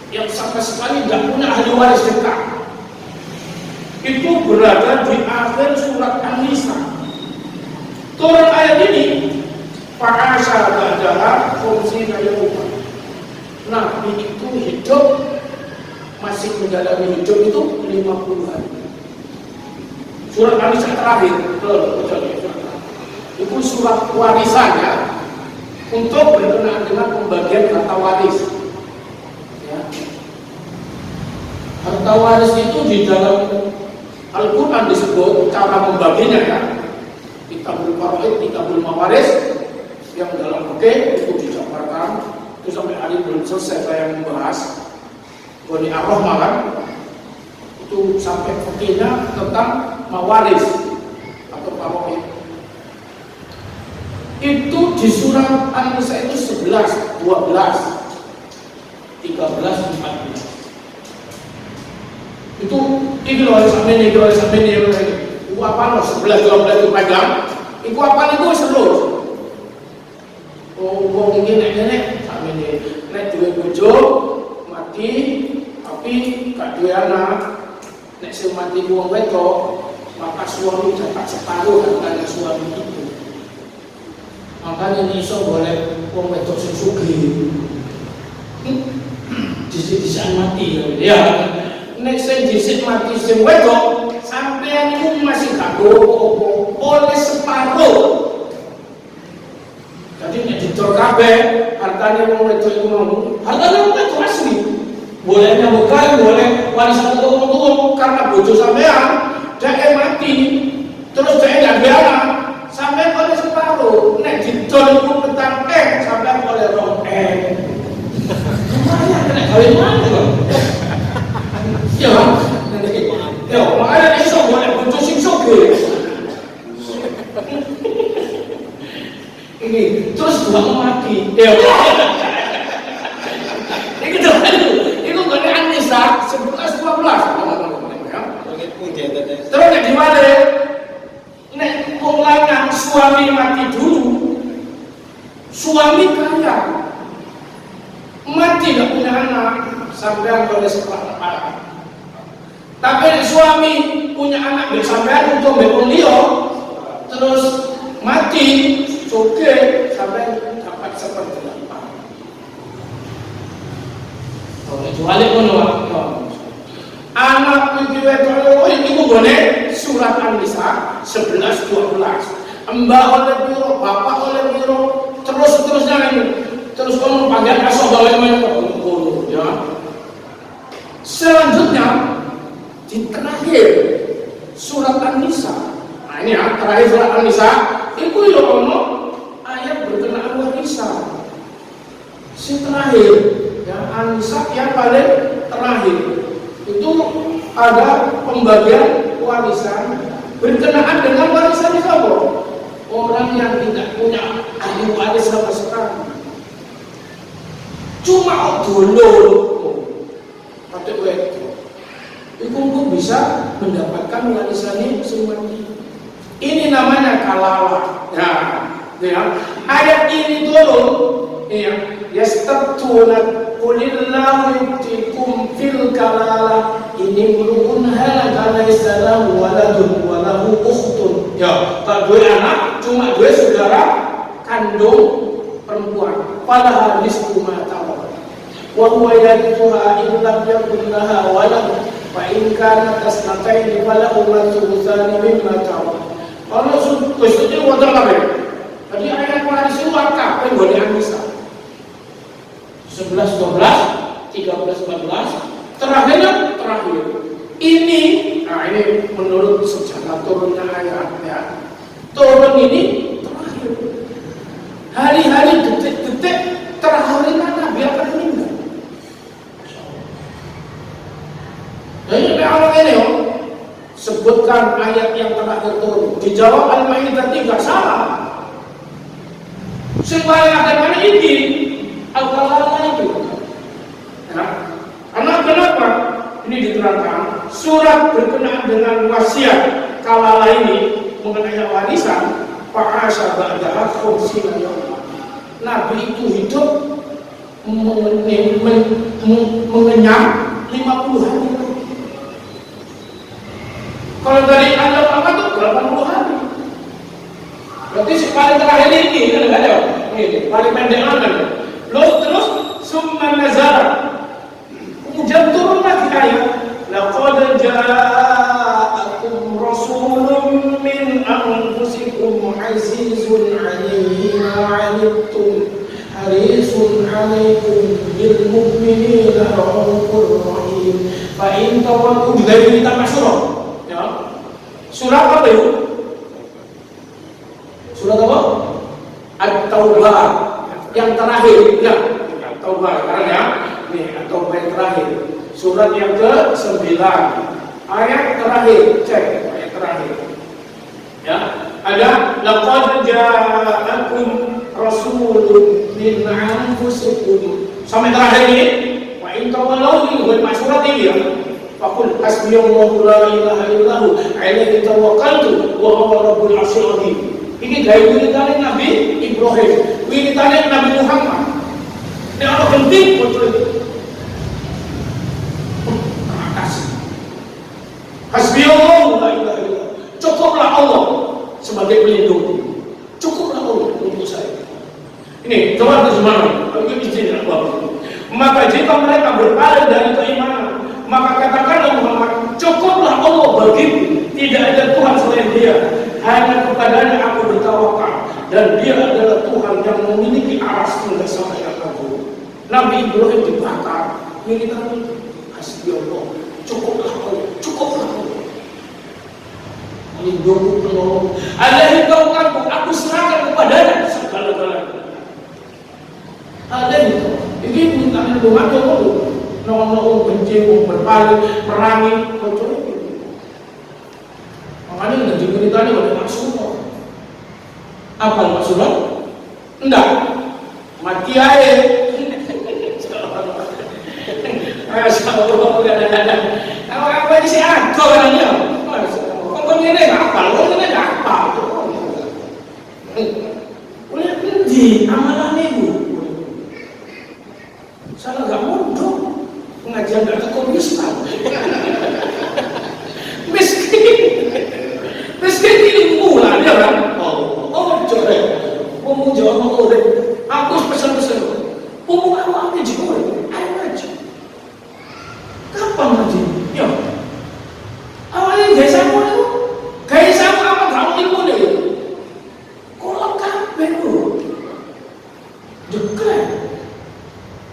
yang sama sekali tidak punya ahli waris dekat. Itu berada di akhir surat An-Nisa. Turun ayat ini, fa'asha ba'daha khumsina yawman. Nabi itu hidup, masih menjalani hidup itu 50 hari. Surat An-Nisa terakhir, itu surat warisannya untuk berkenaan dengan pembagian harta waris. Ya. Harta waris itu di dalam Al-Quran disebut cara membaginya ya. Kitabul Faraid, Kitabul Mawaris, yang dalam fikih itu dijabarkan. Itu sampai hari belum selesai saya membahas Bani Ar-Rahmah kan. Itu sampai fikihnya tentang mawaris atau faraid. Itu di surat An-Nisa itu 11, 12, 13, 14. Itu ini loh sampai ini, itu apa loh 11, 12 itu panjang. Itu apa itu seru. Oh, wong iki nek sampe nek duwe bojo mati tapi gak duwe anak. Nek sing mati wong wedok, maka suami dapat separuh hartanya suami itu. Makanya iso boleh wong wedok sing sugih. Dhisik-dhisik mati ya. Nek sing dhisik mati sing wedok, sampeyan iku masih gak apa-apa, oleh separuh. Jadi nek didol kabeh, hartane wong wedok iku mau, hartane wong wedok asli. Boleh nyamukkan, boleh warisan untuk karena bojo sampean, dhek mati, terus dhek gak duwe anak, sampean oleh separuh. Nek didol iku petang sampean oleh 2 lumayan nek gawe mana kok. Ya, makanya iso boleh bojo sing sugih. Ini terus dua mati. Ya. Ini itu kan An-Nisa 11 12. Terus nek di mana? Nek wong lanang suami mati dulu. Suami kaya. Mati gak punya anak, sampean boleh separuh. Tapi suami punya anak gak sampean untuk mbek liya, terus mati, oke, sampean dapat 1/8. Kecuali kono anak iki wedok iku gone surat An-Nisa 11 12. Mbak oleh piro, bapak oleh piro, terus-terusnya ini. Terus kono panggil asal balik kono ya. Selanjutnya di terakhir surat An-Nisa. Nah ini ya, terakhir surat An-Nisa itu ya ono ayat berkenaan warisan. Si terakhir ya, An-Nisa yang paling terakhir itu ada pembagian warisan berkenaan dengan warisan itu apa? Orang yang tidak punya ahli waris sama sekali, cuma dulur pada wedok itu bisa mendapatkan warisannya semuanya. Ini namanya kalala. Ya. Ayat ini turun ya, yastatuna qulillahu yutikum fil kalala ini mulun halaka laysa lahu waladun wa lahu ukhtun. Ya, tak dua anak, cuma dua saudara kandung perempuan. Padahal nisfu ma tarak. Wa huwa yarithuha in lam yakun laha walad. Fa in kanat tasnataini falahu thulutsani mimma tarak. Kalau sudah wonten kabeh. Jadi ayat waris itu kabeh boleh An-Nisa. 11 12 13 14 terakhir. Ini Nah ini menurut sejarah turunnya ayat ya. Turun ini terakhir. Hari-hari detik-detik terakhir Nabi akan meninggal. Jadi orang ini sebutkan ayat yang terakhir turun. Dijawab Al-Maidah 3 salah. Supaya ada mana ini Al-Qalalah itu. Ya. Karena kenapa? Ini diterangkan surat berkenaan dengan wasiat Qalalah ini mengenai warisan. Fa'asha ba'daha khumsina yawma. Nabi itu hidup mengenyam 50 hari. Kalau dari Adam apa tuh 80 hari. Berarti paling terakhir ini kan enggak ada. Ini paling pendek kan. Terus summa nazara. Kemudian turun lagi ayat. Laqad ja'akum rasulun min anfusikum azizun 'alayhi ma 'anittum harisun 'alaykum bil mu'minina raufur rahim. Fa in tawallu dari kita surah. Ya. Surah apa itu? Surah apa? At-Taubah yang terakhir. Ya, At-Taubah sekarang ya. Nih, At-Taubah yang terakhir. Surat yang ke-9. Ayat terakhir. Cek ayat terakhir. Ya, ada laqad ja'akum rasulun min anfusikum. Sampai terakhir ini. Wa in tawallaw buat surat ini ya. Faqul hasbiyallahu la ilaha illahu alaihi tawakkaltu wa huwa rabbul 'arsyil 'azim. Ini gaya wiridane Nabi Ibrahim, wiridane Nabi Muhammad. Ini orang penting betul itu. Hasbiyallahu la ilaha illahu. Cukuplah Allah sebagai pelindung. Cukuplah Allah untuk saya. Ini coba terjemahan. Bagi istilah Allah. Maka jika mereka berpaling dari keimanan, maka katakanlah Muhammad, cukuplah Allah bagiku, tidak ada Tuhan selain Dia. Hanya kepadanya aku bertawakal, dan Dia adalah Tuhan yang memiliki aras hingga sampai akhir. Nabi Ibrahim dibakar, ini kan hasbi Allah, cukuplah Allah, cukuplah Allah. Lindungi penolong, ada yang aku serahkan kepadanya segala-galanya. Ada itu, ini minta lindungan Allah. Nolong benci, berpaling, merangi, betul itu. Makanya nggak diberitanya oleh maksudnya. Apa maksudnya? Enggak, mati aja. Kalau apa ini sih aku orangnya? Kau ini apa? Kau ini apa? Oleh benci, amalannya bu. Salah nggak mundur. Pengajian gak kekomunistan. Miskin ilmu lah dia kan. Oh coba ngomong jawab mau deh. Aku pesan-pesan ngomong apa ngaji gue ayo ngaji. Kapan ngaji? Ya awalnya gaya sama itu gaya sama apa kamu ilmu deh. Kalau kabeh lu dekret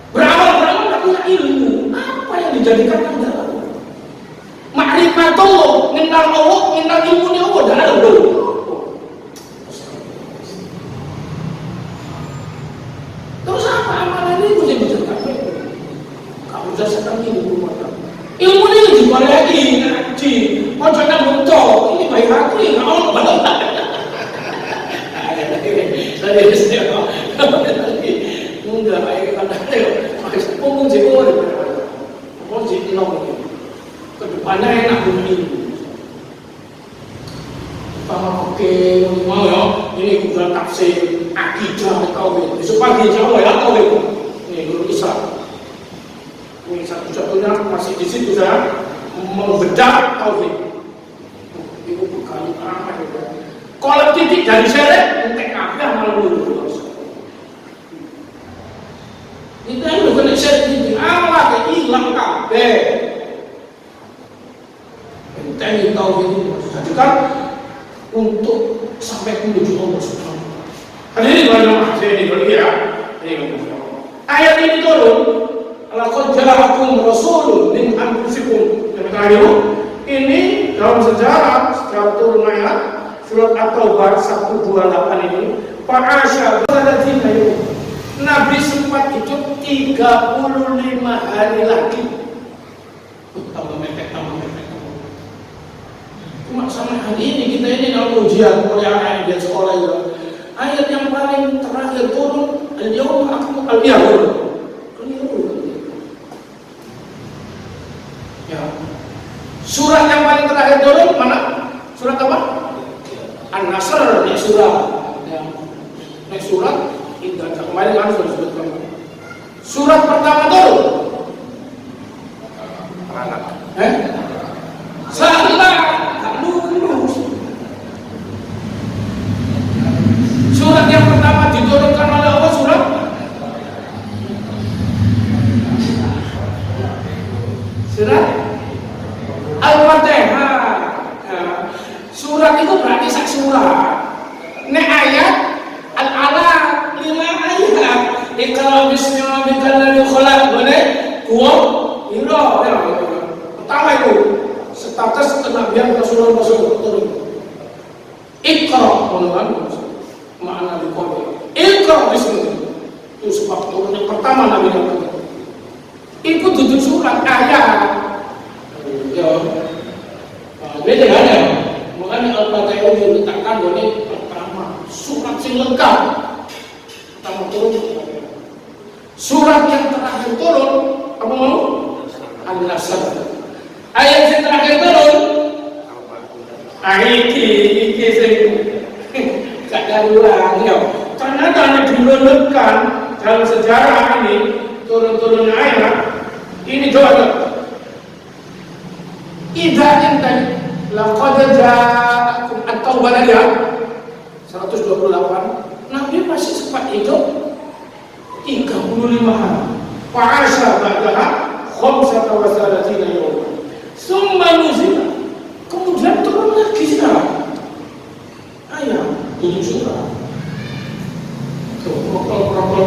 berawal tak punya ilmu. Apa yang dijadikan kendala? Ma'rifatullah, ngenal Allah, ngenal ilmunya Allah, dah ada belum? Terus apa amalan ini mesti diceritakan? Kamu sudah sedang ilmu macam ilmu ini dibalik ngaji, mau jangan bentuk, ini baik hati, kalau betul. Saya istilah, enggak baik kadang-kadang, ngomong jauh daripada. Jadi kedepannya enak begini. Sama oke, mau ya. Ini juga tafsir akidah tauhid. Besok pagi Jawa ya tauhid. Ini dulu Islam. Ini satu-satunya masih di situ saya membedah tauhid. Itu bukan apa itu. Kalau titik dari seret, entek kabeh malah dulu. Itu yang bukan seret titik. Allah hilang kabeh. Enteng tauhid ini jadikan untuk sampai menuju Allah Subhanahu wa taala. Hadirin banyak ini dulu ya. Ayat ini turun, laqad ja'akum rasulun min anfusikum. Ini dalam sejarah turun ayat surat At-Taubah 128 ini, Fa'asya ba'dadzina yawm. Nabi sempat hidup 35 hari lagi. Tambah mepet. Cuma sama hari ini kita ini kalau ujian oleh anak di sekolah itu, ayat yang paling terakhir turun al-yawma akmaltu al-yawm. Ya. Surat yang paling terakhir turun mana? Surat apa? An-Nasr, ya surat. Ya. Next surat Indah. Kemarin kan sudah disebutkan. Surat pertama turun. Salah. Surat yang pertama diturunkan oleh Allah surat Al-Fatihah. Surat itu berarti sak surat. Nek ayat Al-Alaq 5 ayat. Iqra bismi rabbikal ladzi khalaq. Boleh? Dua. Pertama itu status kenabian Rasulullah SAW. Iqra makna diqol. Iqra bismi. Itu sebab turun yang pertama Nabi Muhammad. Itu duduk surat ayat. Ya. Beda kan ya? Makanya Al-Fatihah itu diletakkan dari pertama surat yang lengkap. Pertama turun. Surat yang terakhir turun apa mau? An-Nasr. Ayat yang terakhir turun. Iki sing gak darurat ya. Ternyata dilulukan dalam sejarah ini turun-turunnya ayat ini coba. Idza intan laqad ja'akum at-taubah ya 128. Nabi masih sempat hidup 35 hari. Fa'asha ba'daha 35 yawm. Summa nuzila. Kemudian turun lagi sekarang. Ayat 7 surah.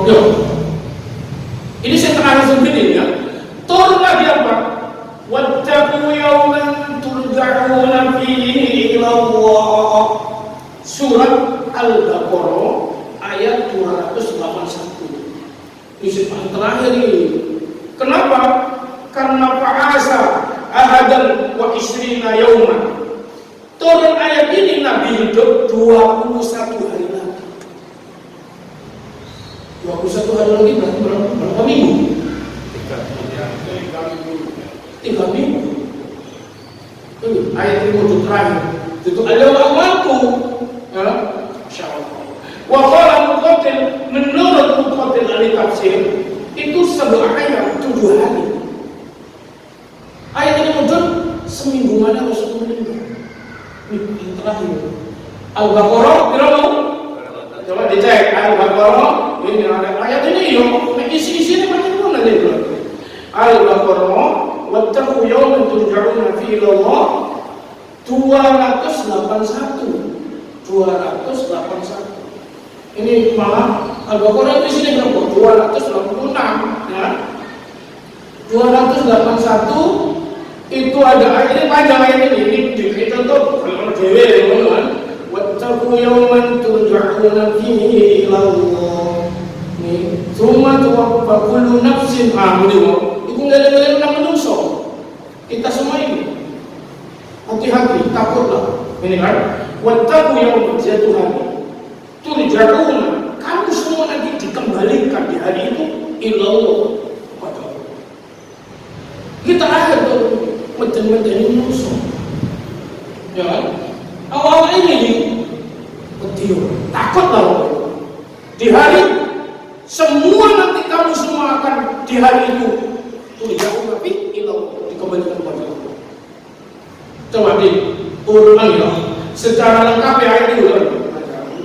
Tuh, ini saya terakhir begini ya. Turun lagi apa? Wattaqu yawman turja'una fihi ila Allah. Surat Al-Baqarah ayat 281. Ini yang terakhir ini. Kenapa? Karena fa'asa ahadan wa isrina yawman. Turun ayat ini Nabi hidup 21 hari lagi. 21 hari lagi berarti berapa minggu? 3 minggu. Ayat ini wujud terakhir. Itu al-yawma akmaltu. Ya, insyaallah. Wa qala Muqatil, menurut Muqatil ahli tafsir, itu sebuah ayat 7 hari. Ayat ini wujud seminggu mana Rasulullah meninggal. Ini terakhir. Al-Baqarah berapa? Coba dicek Al-Baqarah. Ini ada ayat ini yo. Isi-isinya macam mana dia bilang? Al-Baqarah, wattaqu yawman turja'una fihi ila Allah 281. Ini malah Al-Baqarah di sini berapa? 286 ya. 281 itu ada ayat ini panjang ayat ini kita tuh kalau dewe kan wattaqu yawman turja'una fihi ila Allah. Nih, tsumma tuwaffa kullu nafsin ma amilat. Itu ngene-ngene nang menungso. Kita semua ini hati-hati, takutlah. Ini kan wattaqu yawman jatuhan turja'una. Kamu semua nanti dikembalikan di hari itu ila Allah. Kita akhir tuh meden-meden musuh. Ya kan? Awal ini betul. Takutlah di hari semua nanti kamu semua akan di hari itu tulisan tapi ilau dikembalikan kepada Allah. Coba diulang ya. Secara lengkap ya ini ulang.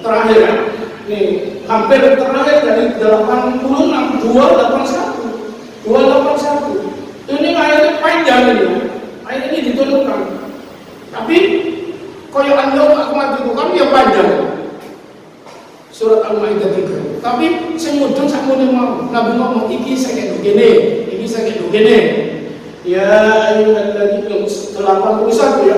Terakhir ya. Nih hampir terakhir dari 86 281. Ini ayatnya panjang ini. Ayat ini diturunkan. Tapi koyo anda akmat itu kan dia panjang. Surat Al-Maidah 3. Tapi sing mudhun sakmene mau Nabi ngomong iki sakit begini, iki sakit begini. Ya ayyuhalladzina 81 ya.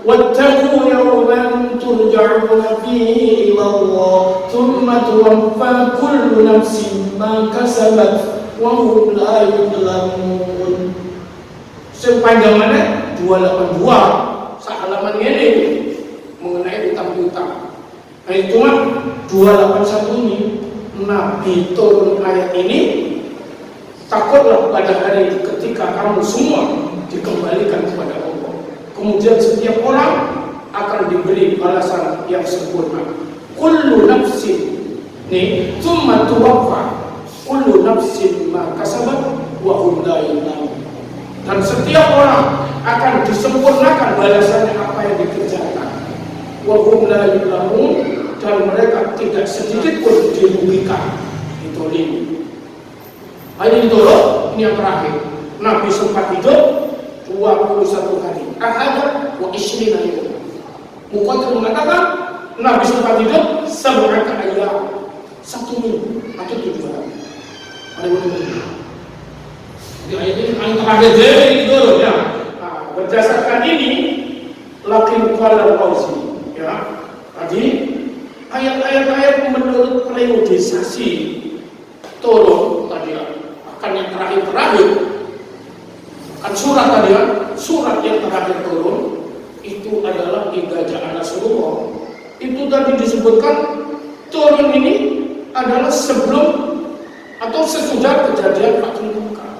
wattaqu yawman turja'una fihi ila Allah thumma tuwaffa kullu nafsin ma kasabat wa hum la yuzlamun. Sepanjang mana? 282 halaman ini mengenai utang-utang. Nah itu mah 281 ini Nabi turun ayat ini, takutlah pada hari ketika kamu semua dikembalikan kepada Allah. Kemudian setiap orang akan diberi balasan yang sempurna. Kullu nafsin nih, tsumma tuwaffa kullu nafsin ma kasabat wa hum la yuzlamun. Dan setiap orang akan disempurnakan balasannya apa yang dikerjakan. Wa hum la yuzlamun, dan mereka tidak sedikit pun dirugikan. Itu ini. Ini turun, ini yang terakhir. Nabi sempat hidup 21 hari. Ahad wa ishrina yawm. Muqatil mengatakan Nabi sempat hidup 7 ayam, 1 minggu atau 7 hari. Ada benar. Di ayat ini yang terakhir dari itu ya. Nah, berdasarkan ini lakin qala al-Qawsi ya. Tadi ayat-ayat menurut periodisasi turun tadi akan yang terakhir kan surat tadi ya, surat yang terakhir turun itu adalah idza ja'a nasrullah. Itu tadi disebutkan turun ini adalah sebelum atau sesudah kejadian Fathul Makkah.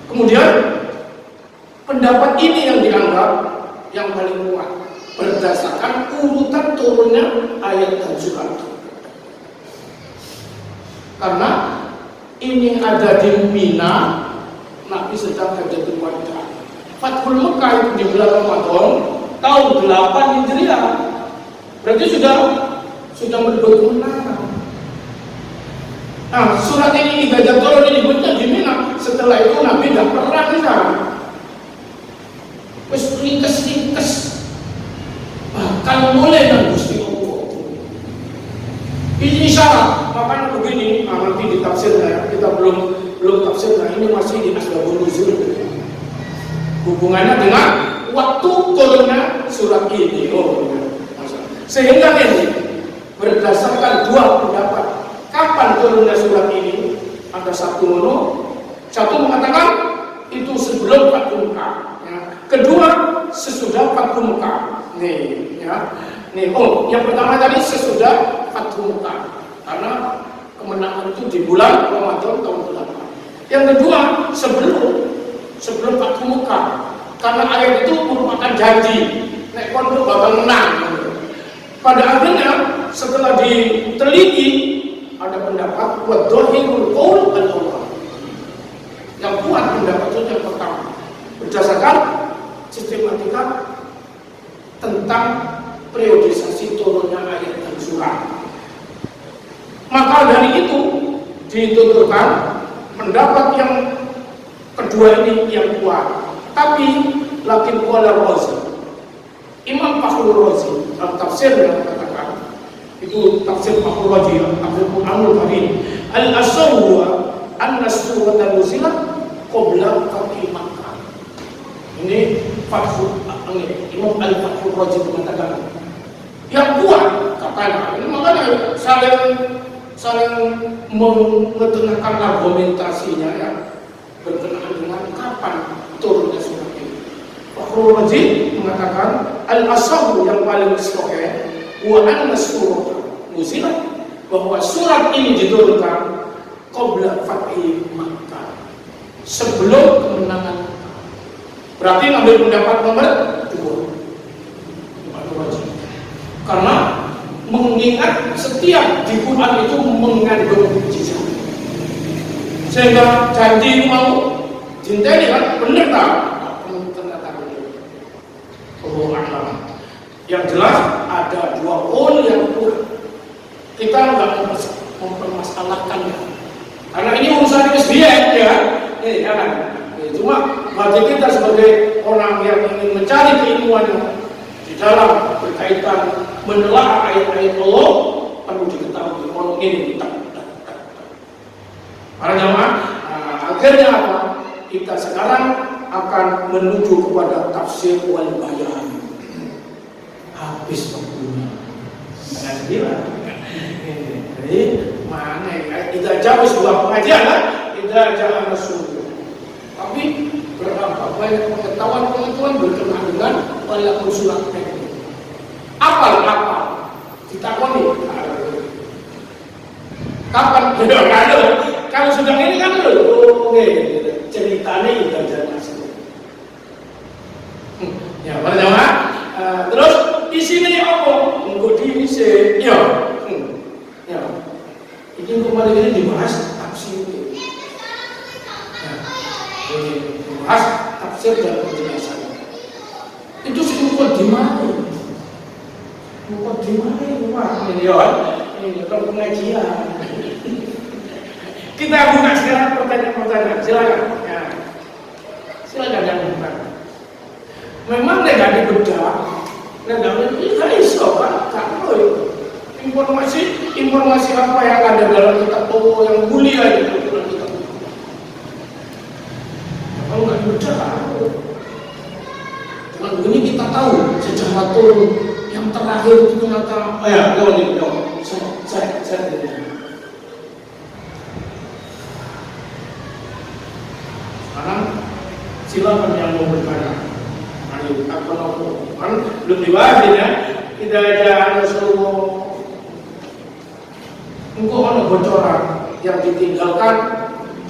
Kemudian pendapat ini yang dianggap yang paling kuat berdasarkan urutan turunnya ayat dan surat. Karena ini ada di Mina, Nabi sedang hajatul wada. Fathul Makkah itu di bulan Ramadan tahun 8 Hijriah. Berarti sudah berkemenangan. Nah, surat ini gajah turun ini benar di Mina. Setelah itu Nabi tidak pernah di sana. Wes ringkes. Bahkan mulai dan Gusti Allah. Ini syarat. Makanya begini, nanti ditafsirnya ya. Kita belum tafsirnya. Ini masih di asbabun nuzul. Hubungannya dengan waktu turunnya surat ini. Sehingga ini berdasarkan 2 pendapat. Kapan turunnya surat ini? Ada satu mengatakan itu sebelum Fathul Makkah. Ya. Kedua sesudah Fathul Makkah. Nih, ya. Nih, yang pertama tadi sesudah Fathul Makkah. Karena kemenangan itu di bulan Ramadan tahun 8. Yang kedua sebelum Fathul Makkah. Karena ayat itu merupakan janji. Nek kon bakal menang. Pada akhirnya setelah diteliti ada pendapat buat dohirul qaul al-awwal. Yang kuat pendapat itu yang pertama berdasarkan sistematika tentang periodisasi turunnya ayat dan surat. Maka dari itu dituturkan pendapat yang kedua ini yang kuat. Tapi lakin qala Razi, Imam Fakhrul Razi dalam tafsirnya mengatakan, itu tafsir Fakhrul Razi, tafsir Qur'anul Karim, al-asawwa anna surata nuzilat qabla Fathul Makkah. Ini Imam Al-Fakhrul Razi mengatakan yang kuat katanya. Ini makanya saling mengetengahkan argumentasinya ya, berkenaan dengan kapan turunnya surat ini. Fakhrul Razi mengatakan al-asawwa yang paling sahih wa anna surata nuzilat, bahwa surat ini diturunkan qabla Fathul Makkah, sebelum kemenangan. Berarti ngambil pendapat nomor 2. Karena mengingat setiap di Quran itu mengandung mukjizat. Sehingga janji mau cintai kan benar tak? Ternyata benar. Allah a'lam. Yang jelas ada 2 poin yang kuat. Kita nggak mempermasalahkannya. Karena ini urusan SBM ya. Ya kan? Cuma bagi kita sebagai orang yang ingin mencari keilmuan di dalam berkaitan menelaah ayat-ayat Allah, perlu diketahui orang ini para jamaah. Akhirnya apa? Kita sekarang akan menuju kepada tafsir wal bayan. habis waktunya. Jangan bilang. Jadi mana kita jauh sebuah pengajian lah, kita jangan Rasulullah. Tapi berapa banyak pengetahuan berkenaan dengan walaupun surat teknik. Apa? Kita koni. Kapan? Kalau sudah ini kan ceritanya kita jangan masuk. Ya, pertama. Terus di sini apa? Untuk di sini, ya. Ini kembali ini dibahas tafsir. Ya, dibahas tafsir dan penjelasan. Itu semua di mana? Wah, ini kalau pengajian. Kita buka sekarang pertanyaan. Silakan. Ya. Silakan yang buka. Memang tidak dibedah. Tidak iso kan? Kalau informasi apa yang ada dalam kitab yang mulia itu dalam kitab. Kalau nggak dibedah, dengan begini kita tahu sejarah turun yang terakhir itu ternyata. Saya sekarang silakan yang mau bertanya. Kan belum dibahas ya. Tidak ada Rasulullah. Engkau ada bocoran yang ditinggalkan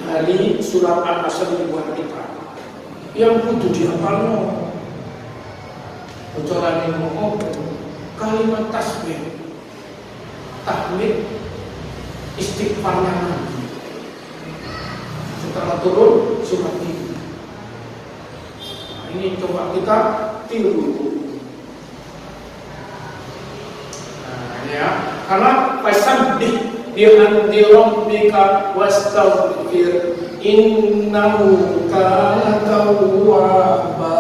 dari surat An-Nasr buat kita. Yang kudu dihafalno. Bocoran ini mau kalimat tasbih, tahmid, istighfarnya Nabi. Setelah turun surat ini. Ini coba kita tiru. Ya, karena fasabbih bihamdi rabbika wastaghfir innahu kana tawwaba.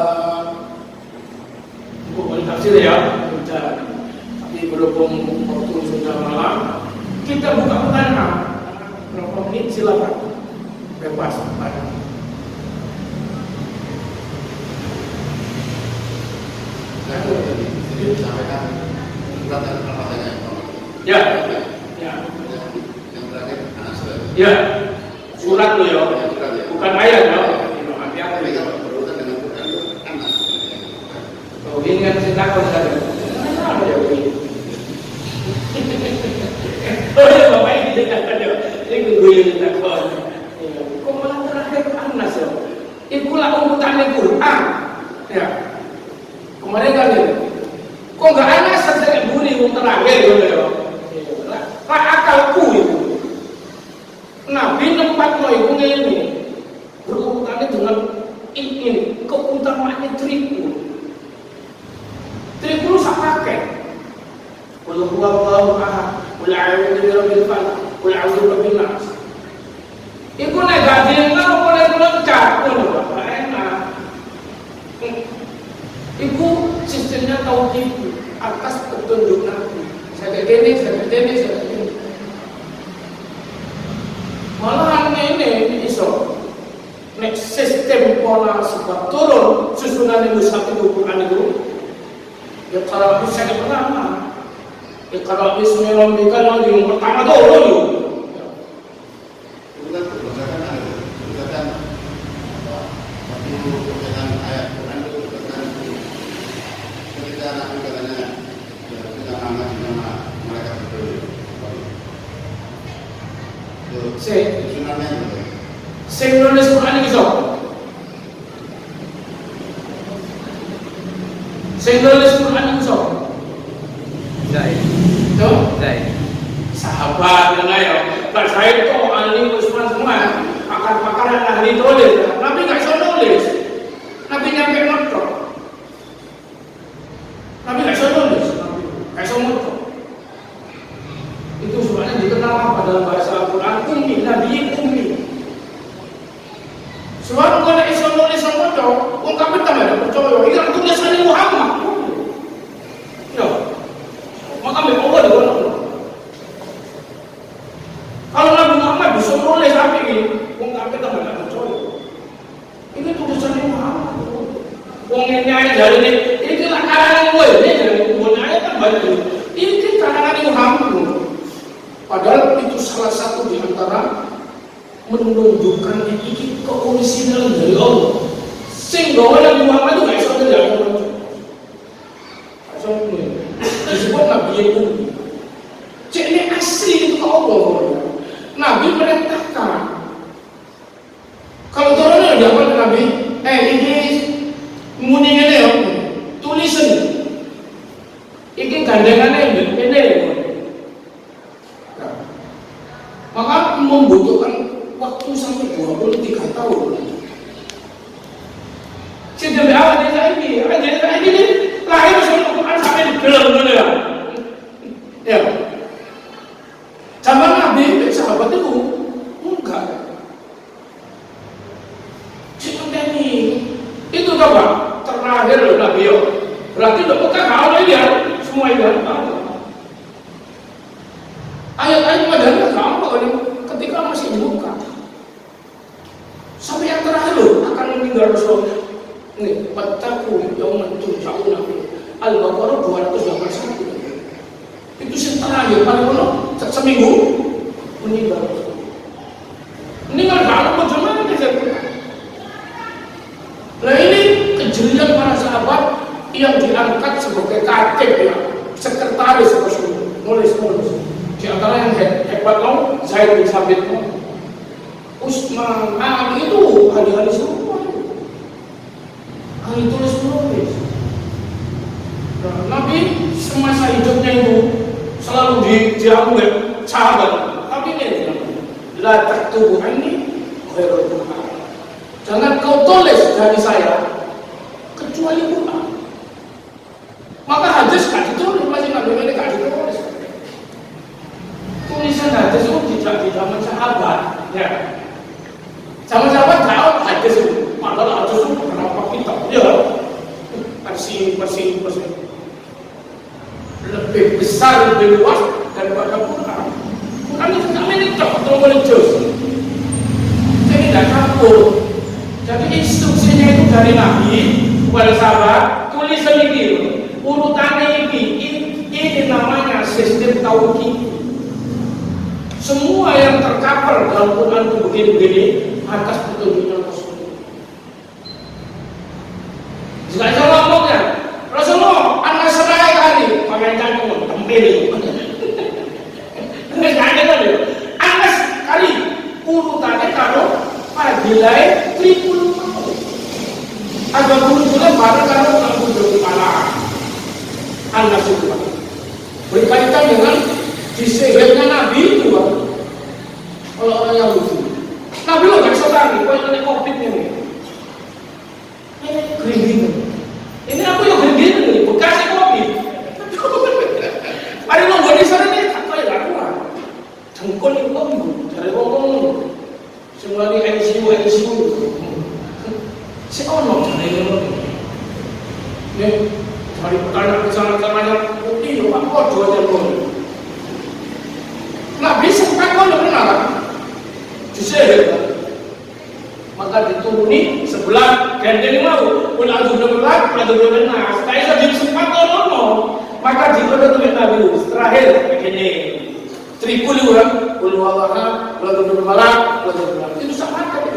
Bukan tafsir ya, tapi berhubung waktu sudah malam, kita buka pertanyaan. Berapa menit silakan, bebas pada. Saya tadi sampaikan surat dan pertanyaan. Ya. Yang terakhir An-Nasr. Ya. Surat lo ya. Bukan ayat ya. Hati-hati ya. Berurusan dengan Quran itu An-Nasr. Oh, ini kan cerita saja. Mana ya ini? Oh ya bapak ini ceritakan ya. Ini gue yang ceritakan. Kok malah terakhir An-Nasr? Itulah urutan Quran. Ya. Kemarin kan ya. Kok nggak ada saya bunyi yang terakhir gitu ya? Pak akalku itu. Nabi nempat lo itu ini berurutannya dengan ini keutamaannya tripul. Tripul sak pakai. Qul huwallahu ahad, qul a'udzu birabbil falaq, qul a'udzu birabbin nas. Iku nek gak diengkau boleh lengkap ngono Pak, enak. Iku sistemnya tauhid atas petunjuk Nabi. Saya gini. Malahan ini iso. Nek sistem pola sebab turun susunan mushaf itu Quran itu. Ya kalau bisa pertama. Ya kalau bismillahirrahmanirrahim yang pertama turun itu. Itu kan berdasarkan ayat Quran itu berdasarkan ketika Nabi katanya nama mereka berdua. Sunannya itu. Sing nulis Quran iki sapa? Sing nulis Quran iki sapa? Zai. Sahabat yang ayo. Kan saya itu ahli Usman semua. Pakar-pakaran ahli tulis. Nabi enggak iso nulis. Nabi nyampe notok. Nabi enggak iso nulis. Enggak iso notok. Itu sebenarnya dikenal apa dalam bahasa Al-Quran? Ummi, Nabi ummi. Sebab kalau iso nulis sama cowok, wong kabeh ta ada percaya. Iki kan tulisannya Muhammad. Ya. Maka me Allah di kono. Kalau Nabi Muhammad bisa nulis apa ini, wong kabeh ta ada percaya. Ini tulisannya Muhammad. Wong ini aja dari ini lah karangan kowe, ini dari kembali. Ini kalangan Muhammad. Padahal itu salah satu di antara menunjukkan ini keorisinal dari Allah. Sehingga orang Muhammad itu nggak bisa dari Allah. Disebut Nabi itu. Cek ini asli itu ke Allah. Nabi merintahkan. Kalau turunnya dia apa Nabi? Ini muningnya ya, tulisan. Ini gandengannya ini. Nah, maka membutuhkan waktu sampai 23 tahun. Sejak awal desa ini lahir sebelum Quran sampai di dalam ya. Ya. Zaman Nabi sahabat itu enggak. Cuma ini itu coba terakhir loh Nabi yo. Berarti udah bukan hal dia semua itu. Ayat-ayat padahal gampang ketika masih dibuka. Sampai yang terakhir loh akan meninggal Rasulullah. Nih, wattaqu yawman turja'una fihi. Al-Baqarah 281. Itu yang terakhir paling benar seminggu meninggal. Meninggal dalam bagaimana dia? Nah ini kejelian para sahabat yang diangkat sebagai katib ya, sekretaris Rasulullah, nulis. Di antara yang hebat loh, Zaid bin Sabit, Utsman, Ali itu ahli-ahli semua. Ahli tulis. Nah, Nabi semasa hidupnya itu selalu dijamu sahabat. Tapi ini la taktubu anni ghairul Quran. Jangan kau tulis dari saya kecuali Quran. Maka hadis gak ditulis, masih Nabi ini gak ditulis. Tulisan hadis itu tidak di zaman sahabat, ya. Zaman sahabat tahu hadis itu, padahal hadis itu berapa kitab, ya. Persi. Lebih besar, lebih luas daripada Quran. Quran itu kami ini tak religius. Jadi tidak campur. Jadi instruksinya itu dari Nabi kepada sahabat, tulisan ini, urutannya ini namanya sistem tauhid. Semua yang tercover dalam Quran itu begini-begini atas petunjuknya Rasulullah. Jika saya ngomongnya, Rasulullah, anak serai kali, pakai cangkung, tempel. Anak kali, urutannya kalau padilai 30 tahun. Agak bulan barang kalau kamu berkepala. Anak semua. Berkaitan dengan disehirnya Nabi itu, kalau orang yang lucu. Nabi lo gak bisa lagi, kok ini COVID ini. Ini gini. Ini aku yang gini nih, bekasnya COVID. Ada yang nggak di sana nih, tak tahu ya aku lah. Jengkol itu dari ngomong. Semua di NCU. Si ono dari ngomong. Nih, hari pertanyaan kesana-kesana putih, apa kok jualnya ngomong. Nabi sempat ngomong pernah kan? Disehir. Maka dituruni sebelah gandeng mau pun adu berat nas. Kayak tadi sempat ngomong, maka dituruni Nabi terakhir begini. Trikuli orang, ulwawaha, lalu bermalak, itu sama kan?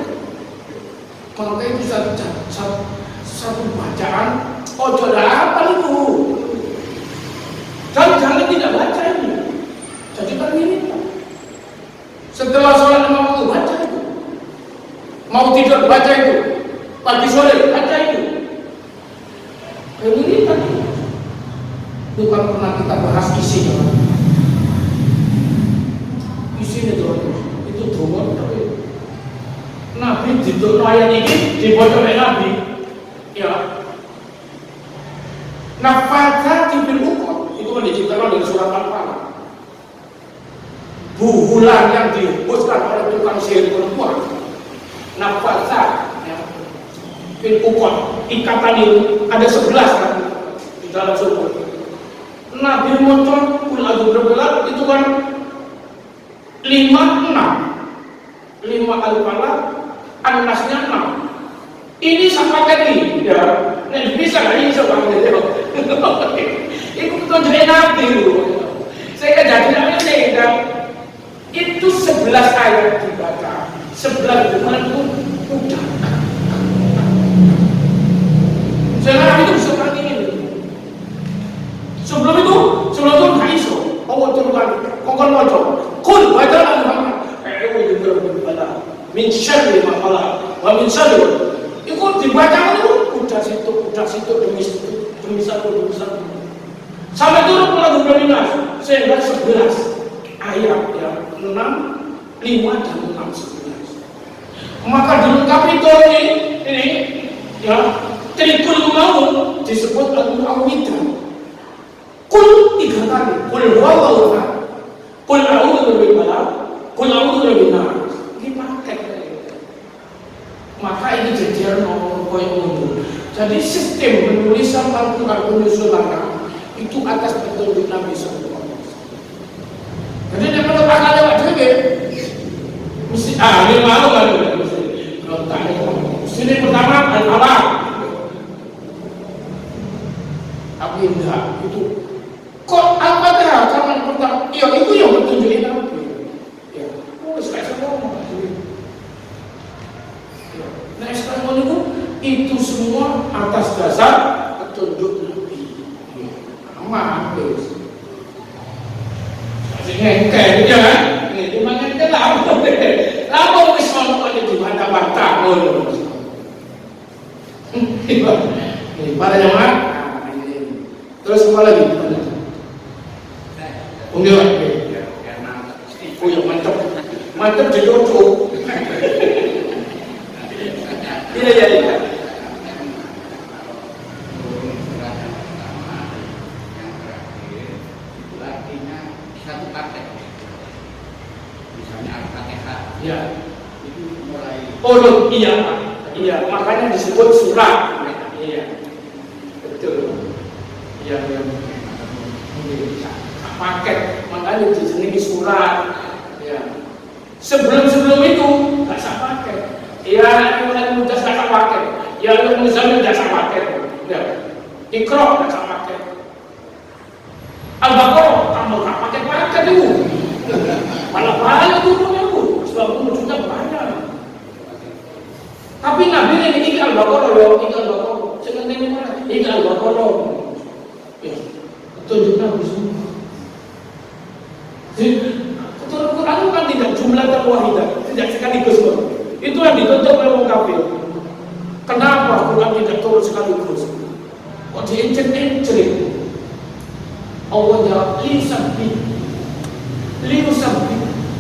Maka itu satu bacaan. Oh, jodoh apa itu? Jangan tidak baca ini. Jadi kan ini. Setelah sholat lima waktu baca itu. Mau tidur baca itu. Pagi sore baca itu. Ini tadi. Bukan pernah kita bahas isinya. Isinya itu doang tapi Nabi ditutup ayat ini dibaca oleh Nabi. Ya. Nafadzati bil uqad itu kan diciptakan dari surat Al-Falaq. Buhulan yang dihembuskan oleh tukang sihir perempuan. Nafadzat ya. Bil uqad ikatan itu ada 11 kan di dalam surga. Nabi Muhammad kul a'udzu birabbil itu kan 5 Al-Falaq, An-Nasnya 6. Ini sampai ini ya. Nek bisa nggak ini coba gitu. Iku petunjuk Sampai turun lagu dominasi sehingga 11 ayat yang 6, 5 dan 6, 11. Maka dilengkapi Taurat ini ya trikul maun disebut al-mu'awwidah. Kul 3 kali, kul huwallahu ahad, kul a'udzu birabbil falaq, kul a'udzu birabbin nas. Dipakai. Maka ini jadian nomor koyo. Jadi sistem penulisan Al-Quran penyusunannya itu atas petunjuk Nabi SAW. Jadi dia pada pakal lewat juga. Mesti ini malu kan? Mesti pertama al-falaq. Tapi enggak itu. Kok apa dah? Karena pertama, ya itu yang petunjukin Nabi. Ya, sekarang semua. Nah sekarang itu semua atas dasar petunjuk Nabi. Aman, guys. Ngengkel dia kan? Ini cuma ngengkel lah. Lama wis ono kok di bantah-bantah ngono. Ini para jemaah. Terus apa lagi? Unggul. Oh ya mantap. Mantap dicocok. Tidak jadi. Ya, itu mulai. Oh, iya, makanya disebut surat. Iya, betul. Iya, paket, makanya di sini surat. Ya, sebelum itu nggak sah paket. Ya, mulai mudah nggak sah paket. Ya, Muzammil nggak sah paket. Ya, Iqra nggak sah paket. Al-Baqarah tambah nggak paket itu. Malah banyak turunnya bu, 90 juta banyak. Tapi Nabi ini Al-Baqarah loh, Al-Baqarah. Sebenarnya mana? Al-Baqarah. Ya, petunjuk Nabi semua. Jadi, Al-Quran kan tidak jumlah terwahidah, tidak sekaligus. Itu yang ditutup oleh orang kafir. Kenapa Quran tidak turun sekaligus? Kok diencet-encet? Allah jawab, Liusabbi.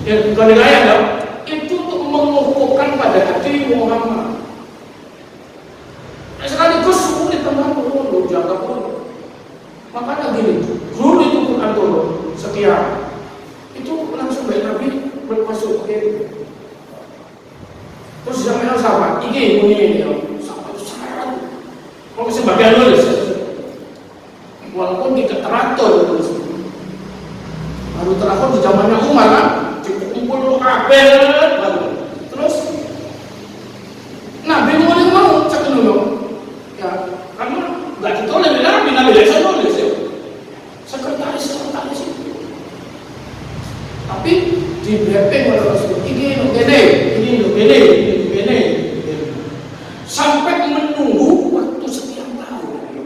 Ya, kalau dikaya itu untuk mengukuhkan pada hati Muhammad. Sekaligus sulit teman-teman lu jaga pun. Makanya gini, dulu itu Quran turun sekian, itu langsung dari Nabi bermasuk ke. Terus zaman sahabat, ini ya, sahabat itu sangat. Kalau sebagian nulis, walaupun tidak teratur terus. Baru terakhir di zamannya Umar kan, dikumpul kabel, terus Nabi mau cek dulu, ya karena nggak ditulis Nabi biasa nulis ya, sekretaris itu, tapi di briefing oleh Rasul ini gini, sampai menunggu waktu sekian tahun.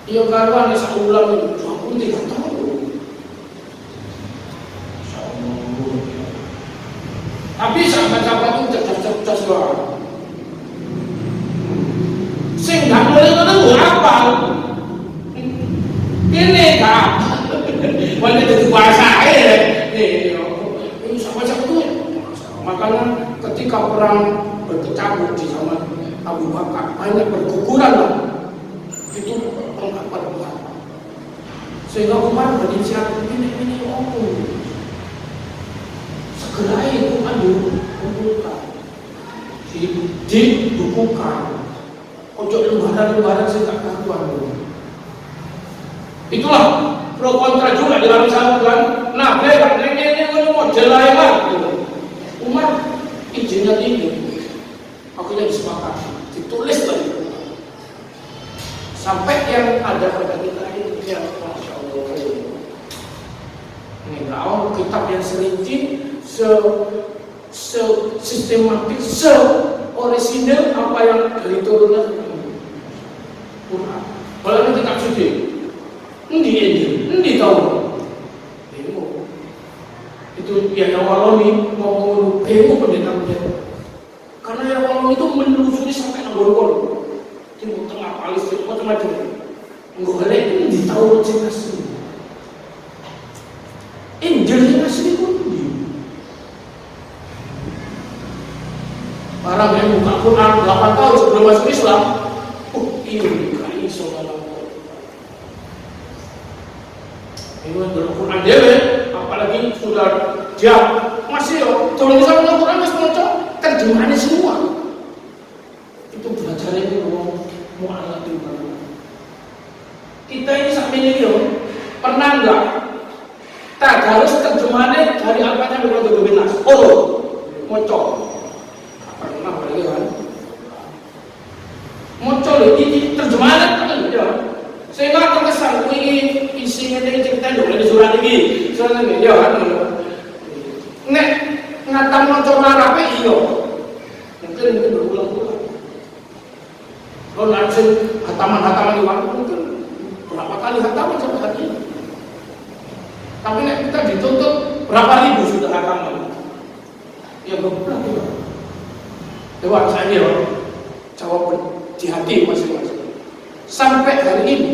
Iya karuan saya ulang itu, 23 tahun. Tapi sahabat-sahabat itu cerdas doang. Sing gak boleh ngono apa? Ini kak, wanita jadi kuasa ini sahabat-sahabat itu. Makanya ketika perang berkecamuk di zaman Abu Bakar banyak berguguran lah. Itu pengkapan. Sehingga Umar berinisiatif ini omong. Segera itu kumpulkan, dibukukan, ojo lembaran saya tak karuan. Itulah pro kontra juga dalam sahabat. Nah, ini model lain lah. Umar izinnya tinggi, akhirnya disepakati, ditulis lagi. Sampai yang ada pada kita ini, ya Masya Allah. Ini kalau kitab yang serinci, sistematik, orisinil apa yang dari turunan Quran. Kalau ini kitab suci, ini tahu. Itu ya Waloni mau pendeta. Karena yang Waloni itu menelusuri sampai Anggol, Timur Tengah, Palestina, macam-macam. golek di Taurat sing asli. Injil sing asli kuwi. Para yang buka Quran 8 tahun sebelum masuk Islam, ini gak iso dalam ini dalam Quran dewe, apalagi sudah dia masih turun sama dalam Quran masih baca terjemahannya semua. Itu belajarnya itu mau alat itu. Kita ini sampai ini pernah enggak? Tak harus terjemahannya dari apanya berapa belas. Mocok. Pernah lagi kan? Mocok ini terjemahannya kan ya. Sehingga terkesan ini isinya dari cerita dulu di surat ini ya kan? Nek ngatam mocok Arabe iyo. Mungkin berulang-ulang. Kalau langsung hataman-hataman di waktu mungkin berapa kali hataman sampai hari ini. Tapi nek kita dituntut berapa ribu sudah hataman. Ya berapa juga. Coba saya jawab di hati masing-masing. Sampai hari ini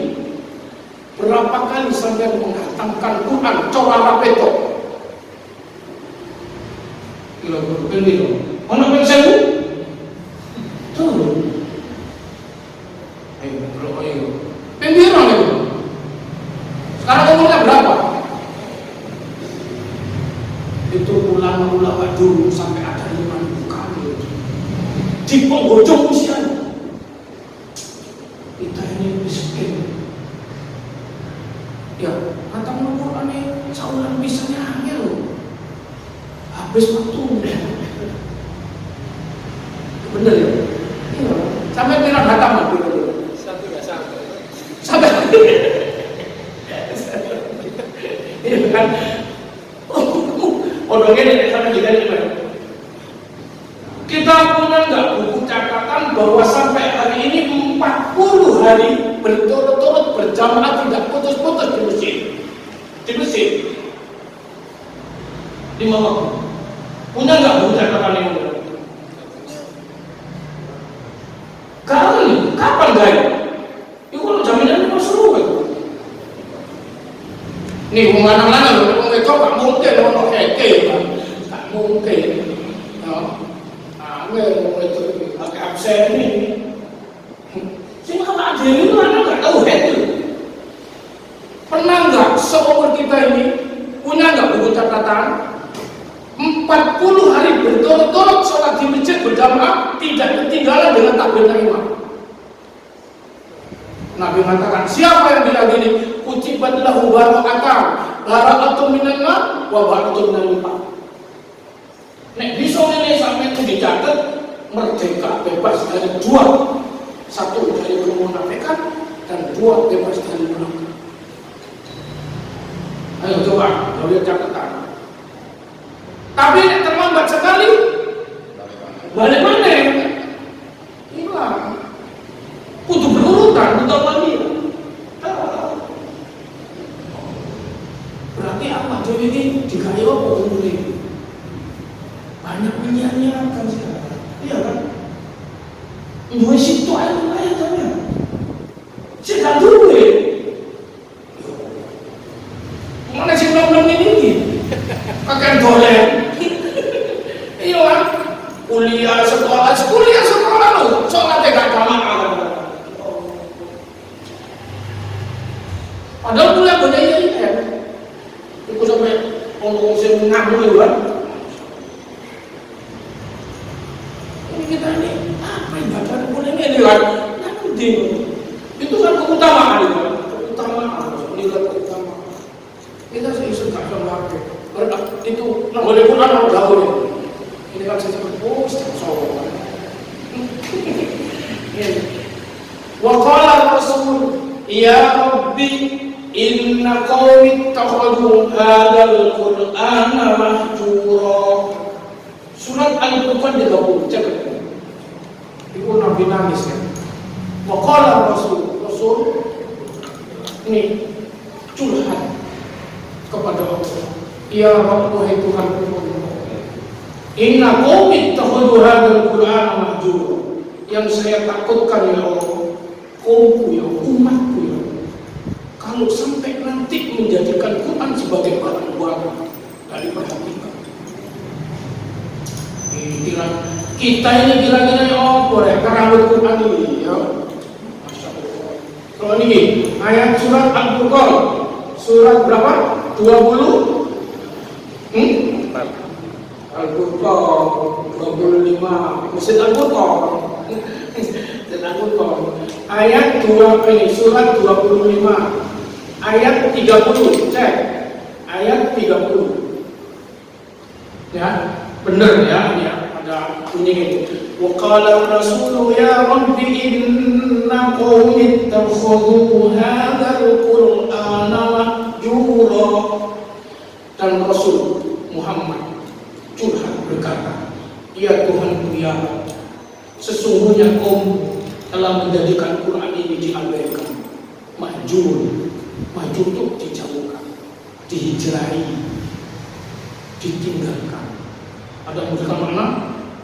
berapa kali sampai menghatamkan Quran coba Arabe itu? Kilo berapa? Mana pensewu? Tuh. Ayo. Pembiran itu. Sekarang umurnya berapa? Itu ulama-ulama dulu sampai ada 5.000 kali di penghujung usianya. Kita ini miskin. Ya, kata Al-Quran ini saulan bisanya angel. Habis waktu. Bener ya? Iya. Sampai pirang hataman satu enggak sampai. Ini kan odongnya tidak sampai juga ini. Kita punya nggak buku catatan bahwa sampai hari ini 40 hari berturut-turut berjamaah tidak putus-putus di masjid. Di masjid. 5 waktu. Punya nggak buku catatan ini? Kapan gaya? Itu kalau jaminannya mau seru kan? Nih, mau mana-mana loh, mau itu gak mungkin, mau heke kan? Gak mungkin. Mau itu pakai absen ini. Sehingga kalau ada ini, mana gak tahu heke. Pernah gak seumur kita ini punya gak buku catatan? 40 hari berturut-turut sholat di masjid berjamaah tidak ketinggalan dengan takbir imam. Nabi mengatakan, siapa yang bilang gini, kutibat lahu bara'atan, bara'atun minan nar wa bara'atun minal iman. Nek bisa ini sampai itu dicatat merdeka, bebas dari 2. 1 dari kemunafikan dan 2 bebas dari neraka. Ayo coba, kalau lihat catatan. Tapi nek terlambat sekali, balik mana? Hilang. Kudu berurutan, kudu lagi. Berarti apa? Jadi ini dikaya apa umurnya? Banyak menyanyiakan sekarang. Iya kan? Dua situ aja kan? Saya dulu mana sih belum ini? Akan boleh. Iya kan? Kuliah sekolah loh. Sholatnya gak jamaah. Padahal kuliah banyak ini kan. Itu sampai ngomong sing ngambul kan. Ini kita ini apa yang baca kuliah ini kan? Nanti itu kan keutamaan itu kan. Keutamaan. Kita sih gak sama waktu. Itu nggak boleh Quran orang gaul ya. Ini kan saya sebut soal. Wa qala Rasul ya Rabbi inna qaumi ittakhadhu hadzal Qur'ana mahjura. Surat Al-Furqan 30 cek. Itu Nabi nangis ya. Wa qala Rasul ini curhat kepada Allah. Ya Rabb, wahai Tuhan, inna qaumi ittakhadhu hadzal Qur'ana mahjura. Yang saya takutkan ya Allah, kaumku ya, umatku ya, Kita ini kira-kira ya boleh kerawat Quran ini ya. Masya Allah. Kalau ini ayat surat Al-Furqan surat berapa? 20? Al-Furqan 25. Masjid Al-Furqan. Masjid Al-Furqan. Ayat 2 ini surat 25. Ayat 30. Cek. Ayat 30. Ya, benar ya, ini ada bunyi wa qala ar-rasul ya rabbi inna qaumi ittakhadhu hadzal qur'ana mahjura. Dan Rasul Muhammad curhat berkata, ya Tuhanku ya, sesungguhnya kaum telah menjadikan Quran ini diabaikan, mahjur. Mahjur itu dijauhkan, dihijrahi, ditinggalkan. Ada menunjukkan makna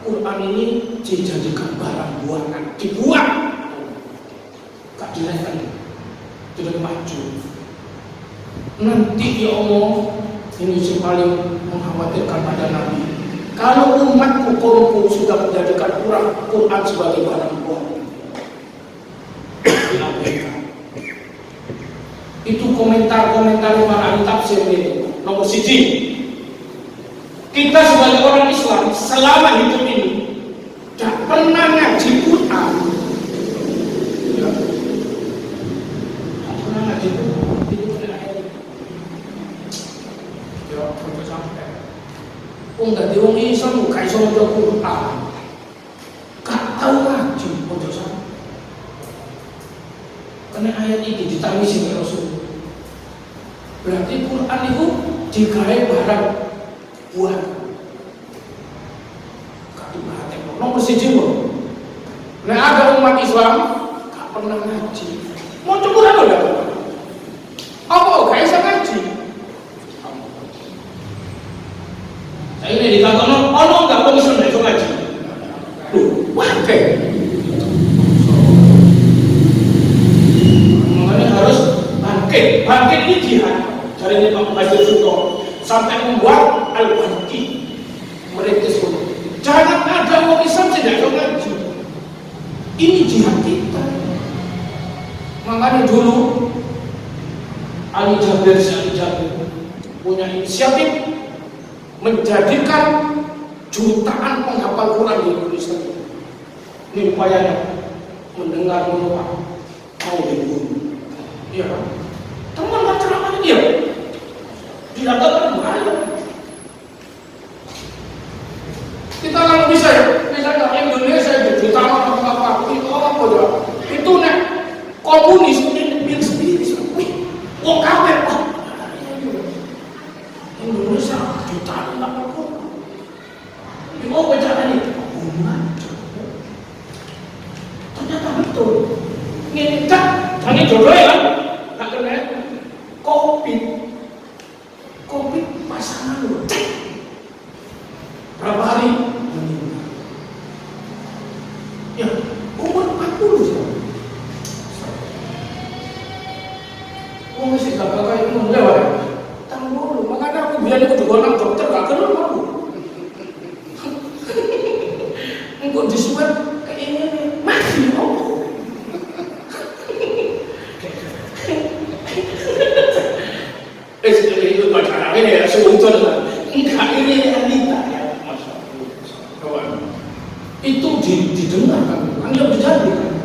Quran ini dijadikan barang buangan, dibuang, gak dinaikkan, tidak maju. Nanti ya Allah, ini yang paling mengkhawatirkan pada Nabi. Kalau umatku kaumku sudah menjadikan Quran sebagai barang buangan, diabaikan. Itu komentar-komentar para ahli tafsir itu. Nomor 1, kita sebagai orang Islam selama hidup ini tidak pernah ngaji Quran. Ya. Tidak pernah ngaji Quran. Itu ayat itu. Ya, sampai sampai. Enggak diwong Islam gak iso maca Quran. Gak tahu ngaji ojo sampai. Karena ayat ini ditangisi oleh Rasul. Berarti Quran itu digawe barang buat gak diperhatikan. Nomor 1 nah ada umat Islam gak pernah ngaji, mau Quran udah apa gak bisa ngaji. Saya ini dikatakan ono gak mau Islam gak bisa ngaji. Loh, wakai makanya harus bangkit ini jihad. Dari ini Pak Majid Sultan sampai membuat Al-Baqi merintis pun. Jangan ada orang Islam tidak ngaji. Ini jihad kita. Makanya dulu Ali Jabir punya inisiatif menjadikan jutaan penghafal Quran di Indonesia. Ini upayanya mendengar menolak mau dibunuh. Iya kan? Teman ceramahnya dia diadakan banyak. Kita kalau bisa ya, misalnya Indonesia itu jutaan apa itu apa ya? Itu nek komunis ini bilang sendiri, wih, wong kafir, Indonesia jutaan apa kok? Ini apa caranya? Ternyata betul. Ini kan, ini jodoh ya, tak kena. Covid pasangan lu berapa hari meninggal ya umur 40 ya. Masih gagal kayak itu lewat tahun dulu. Makanya aku biar aku juga anak dokter gak kenal aku engkau disuat kayak ini mati oh. Itu pacaran ini ya, seujur lah. Enggak, ini realita ya. Kawan, itu didengarkan, anggap dijadikan.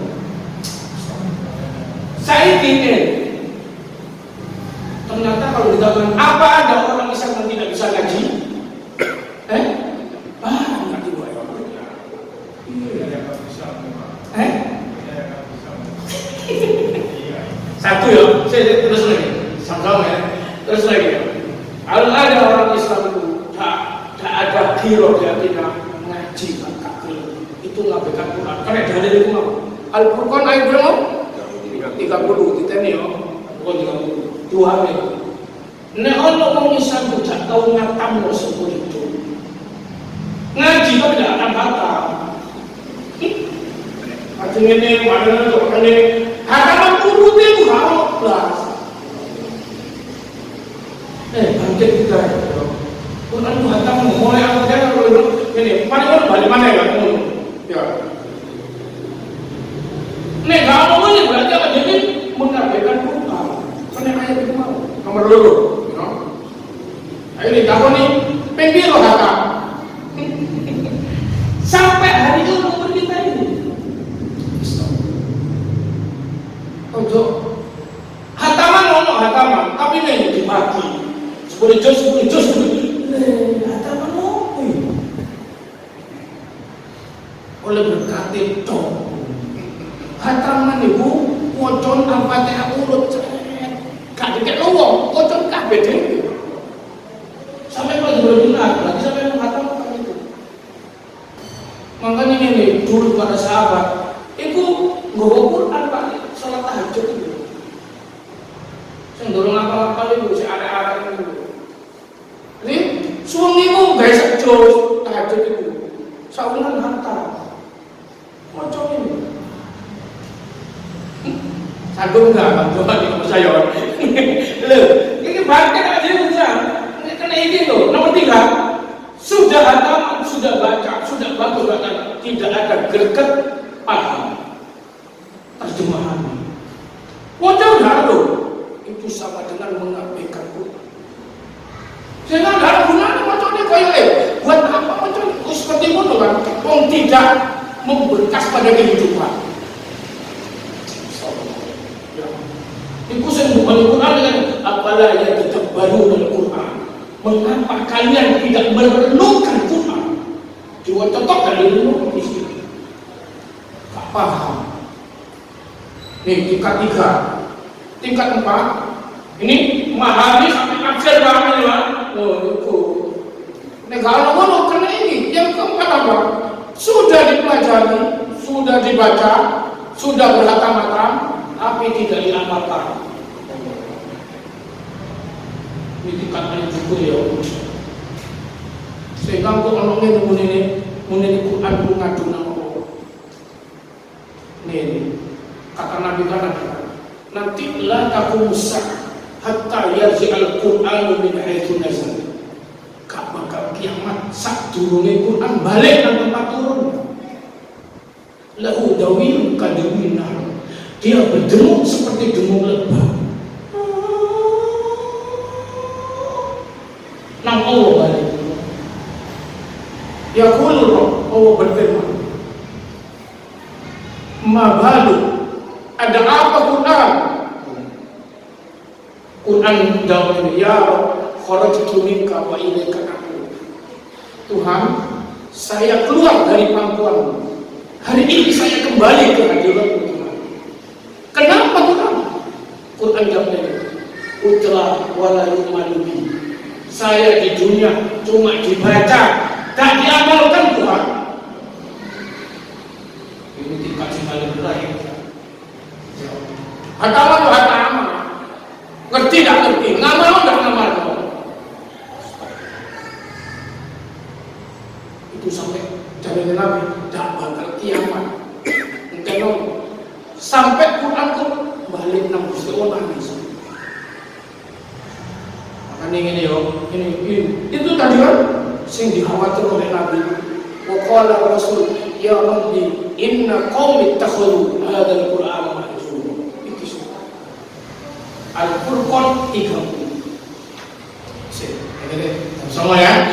Saya ingin, ternyata kalau dikatakan apa ada orang Islam yang tidak bisa ngaji? Banyak juga ya. Satu ya, saya terus lagi, sama-sama ya. Terus lagi, kalau ada orang Islam itu tak ada kilo dia tidak ngaji kan kilo itu ngabaikan Quran. Karena dari itu mau Al-Furqan ayat berapa? 30 kita nih yo, bukan 30 2 hari. Nek orang Islam itu tak tahu ngatam seperti itu. Ngaji kok tidak akan batal. Artinya ini mana tu kan ini halaman urut itu kalau belas. Bangkit kita ya. Quran itu hantam mulai apa dia kalau ini mana balik mana ya? perlu, you know. Ayo ditakoni, pembiro kata. Sampai hari itu umur kita ini. Untuk hataman, tapi ini dibagi. 10 juz. Hataman apa ini? Oleh berkati dong. Hataman itu wocon Al-Fatihah urut. Gak dikit wong, wocon kabeh dhewe. Sampai pas benar, berarti sampai mengatakan itu. Makanya ini dulu para sahabat, itu nggawa Quran Pak, salat tahajud itu. Sing durung apa-apa itu si arek-arek itu. Ini suwengi ku gawe sejus tahajud itu. Saulan hantar. Maca ini. Sanggup enggak coba di saya. Lho, ini bangke aja bisa. Karena ini loh, nomor 3, sudah hataman, sudah baca, sudah bagus bacaan, tidak ada greget paham terjemahan. Wajar loh, itu sama dengan mengabaikan Quran. Sehingga tidak ada gunanya macamnya kayak buat apa macam seperti itu kan? Wong tidak membekas pada kehidupan. Itu saya bukan Quran dengan apalah yang tetap baru dalam Quran. Mengapa kalian tidak merenungkan Quran? Jiwa tetap dari dulu di sini. Tak paham. Nih tingkat 3, tingkat 4. Ini memahami sampai akhir banget ya. Oh itu. Negara mana kena ini? Yang keempat apa? Sudah dipelajari, sudah dibaca, sudah berhatam-hatam, tapi tidak diamalkan. Ini tingkatnya juga ya. Sehingga kok orangnya menini Quran ku ngadu nama Allah. Nih, kata Nabi kan nanti la taqumusah hatta yarji'al Qur'anu min haitsu nazal. Gak bakal kiamat sak durunge Quran balik nang tempat turun. Lahu dawil kadawil. Dia berdengung seperti dengung lebah. Nang Allah balik. Yaqul Allah berfirman, ma balu, ada apa Quran? Quran jawab ini, ya kharajtu minka wa ilaika a'ud. Tuhan, saya keluar dari pangkuanmu. Hari ini saya kembali ke hadiratmu Tuhan. Kenapa Tuhan? Quran jawab ini, utla wala yumalubi. Saya di dunia cuma dibaca, tak diamalkan Tuhan. Ini tingkat yang paling terakhir. Hataman itu hataman. Ngerti tak ngerti, ngamal tak ngamal. Itu sampai jadi Nabi tak bakal kiamat. Mungkin sampai Quran itu balik 6 orang nangis. Ini itu tadi kan sing dikhawatir oleh Nabi. Wa qala Rasul ya Rabbi inna qaumi ittakhadhu hadzal Qur'ana mahjura. Itu Al-Furqan 30. Sama ya.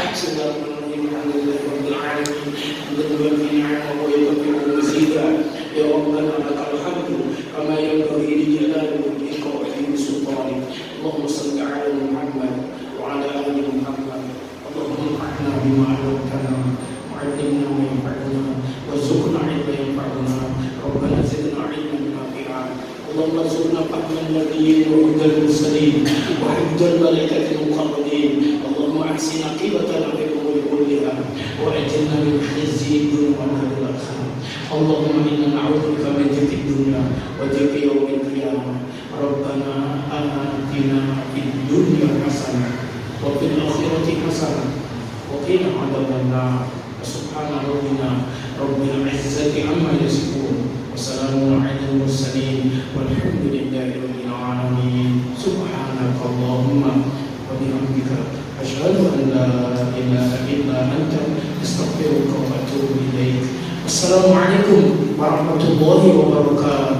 Ya Rabbana lakal hamdu kama yanbaghi li jalali wajhika wa li sultanik. Allahumma salli ala Muhammad wa ala ali Muhammad. Allahumma anfa'na bima 'allamtana wa 'allimna ma yanfa'una warzuqna 'ilman yanfa'una. Rabbana zidna 'ilman nafi'an. Allahumma arzuqna fahman nabiyyin wa hudal mursalin wa hifdzal malaikatil muqarrabin. Allahumma ahsin aqibatana fil umuri kulliha wa ajirna min khizyi dunya wa adhabil akhirah. Allahumma inna na'udzubika min fitnati dunya wa adhabi yaumil qiyamah. Rabbana atina fid dunya hasanah wa fil akhirati hasanah wa qina adzabannar. Subhana rabbina rabbil izzati amma yasifun wa salamun 'alal mursalin walhamdulillahi rabbil alamin. Subhanakallahumma wa bihamdika asyhadu an la ilaha illa anta astaghfiruka wa atubu ilaik. Assalamualaikum warahmatullahi wabarakatuh.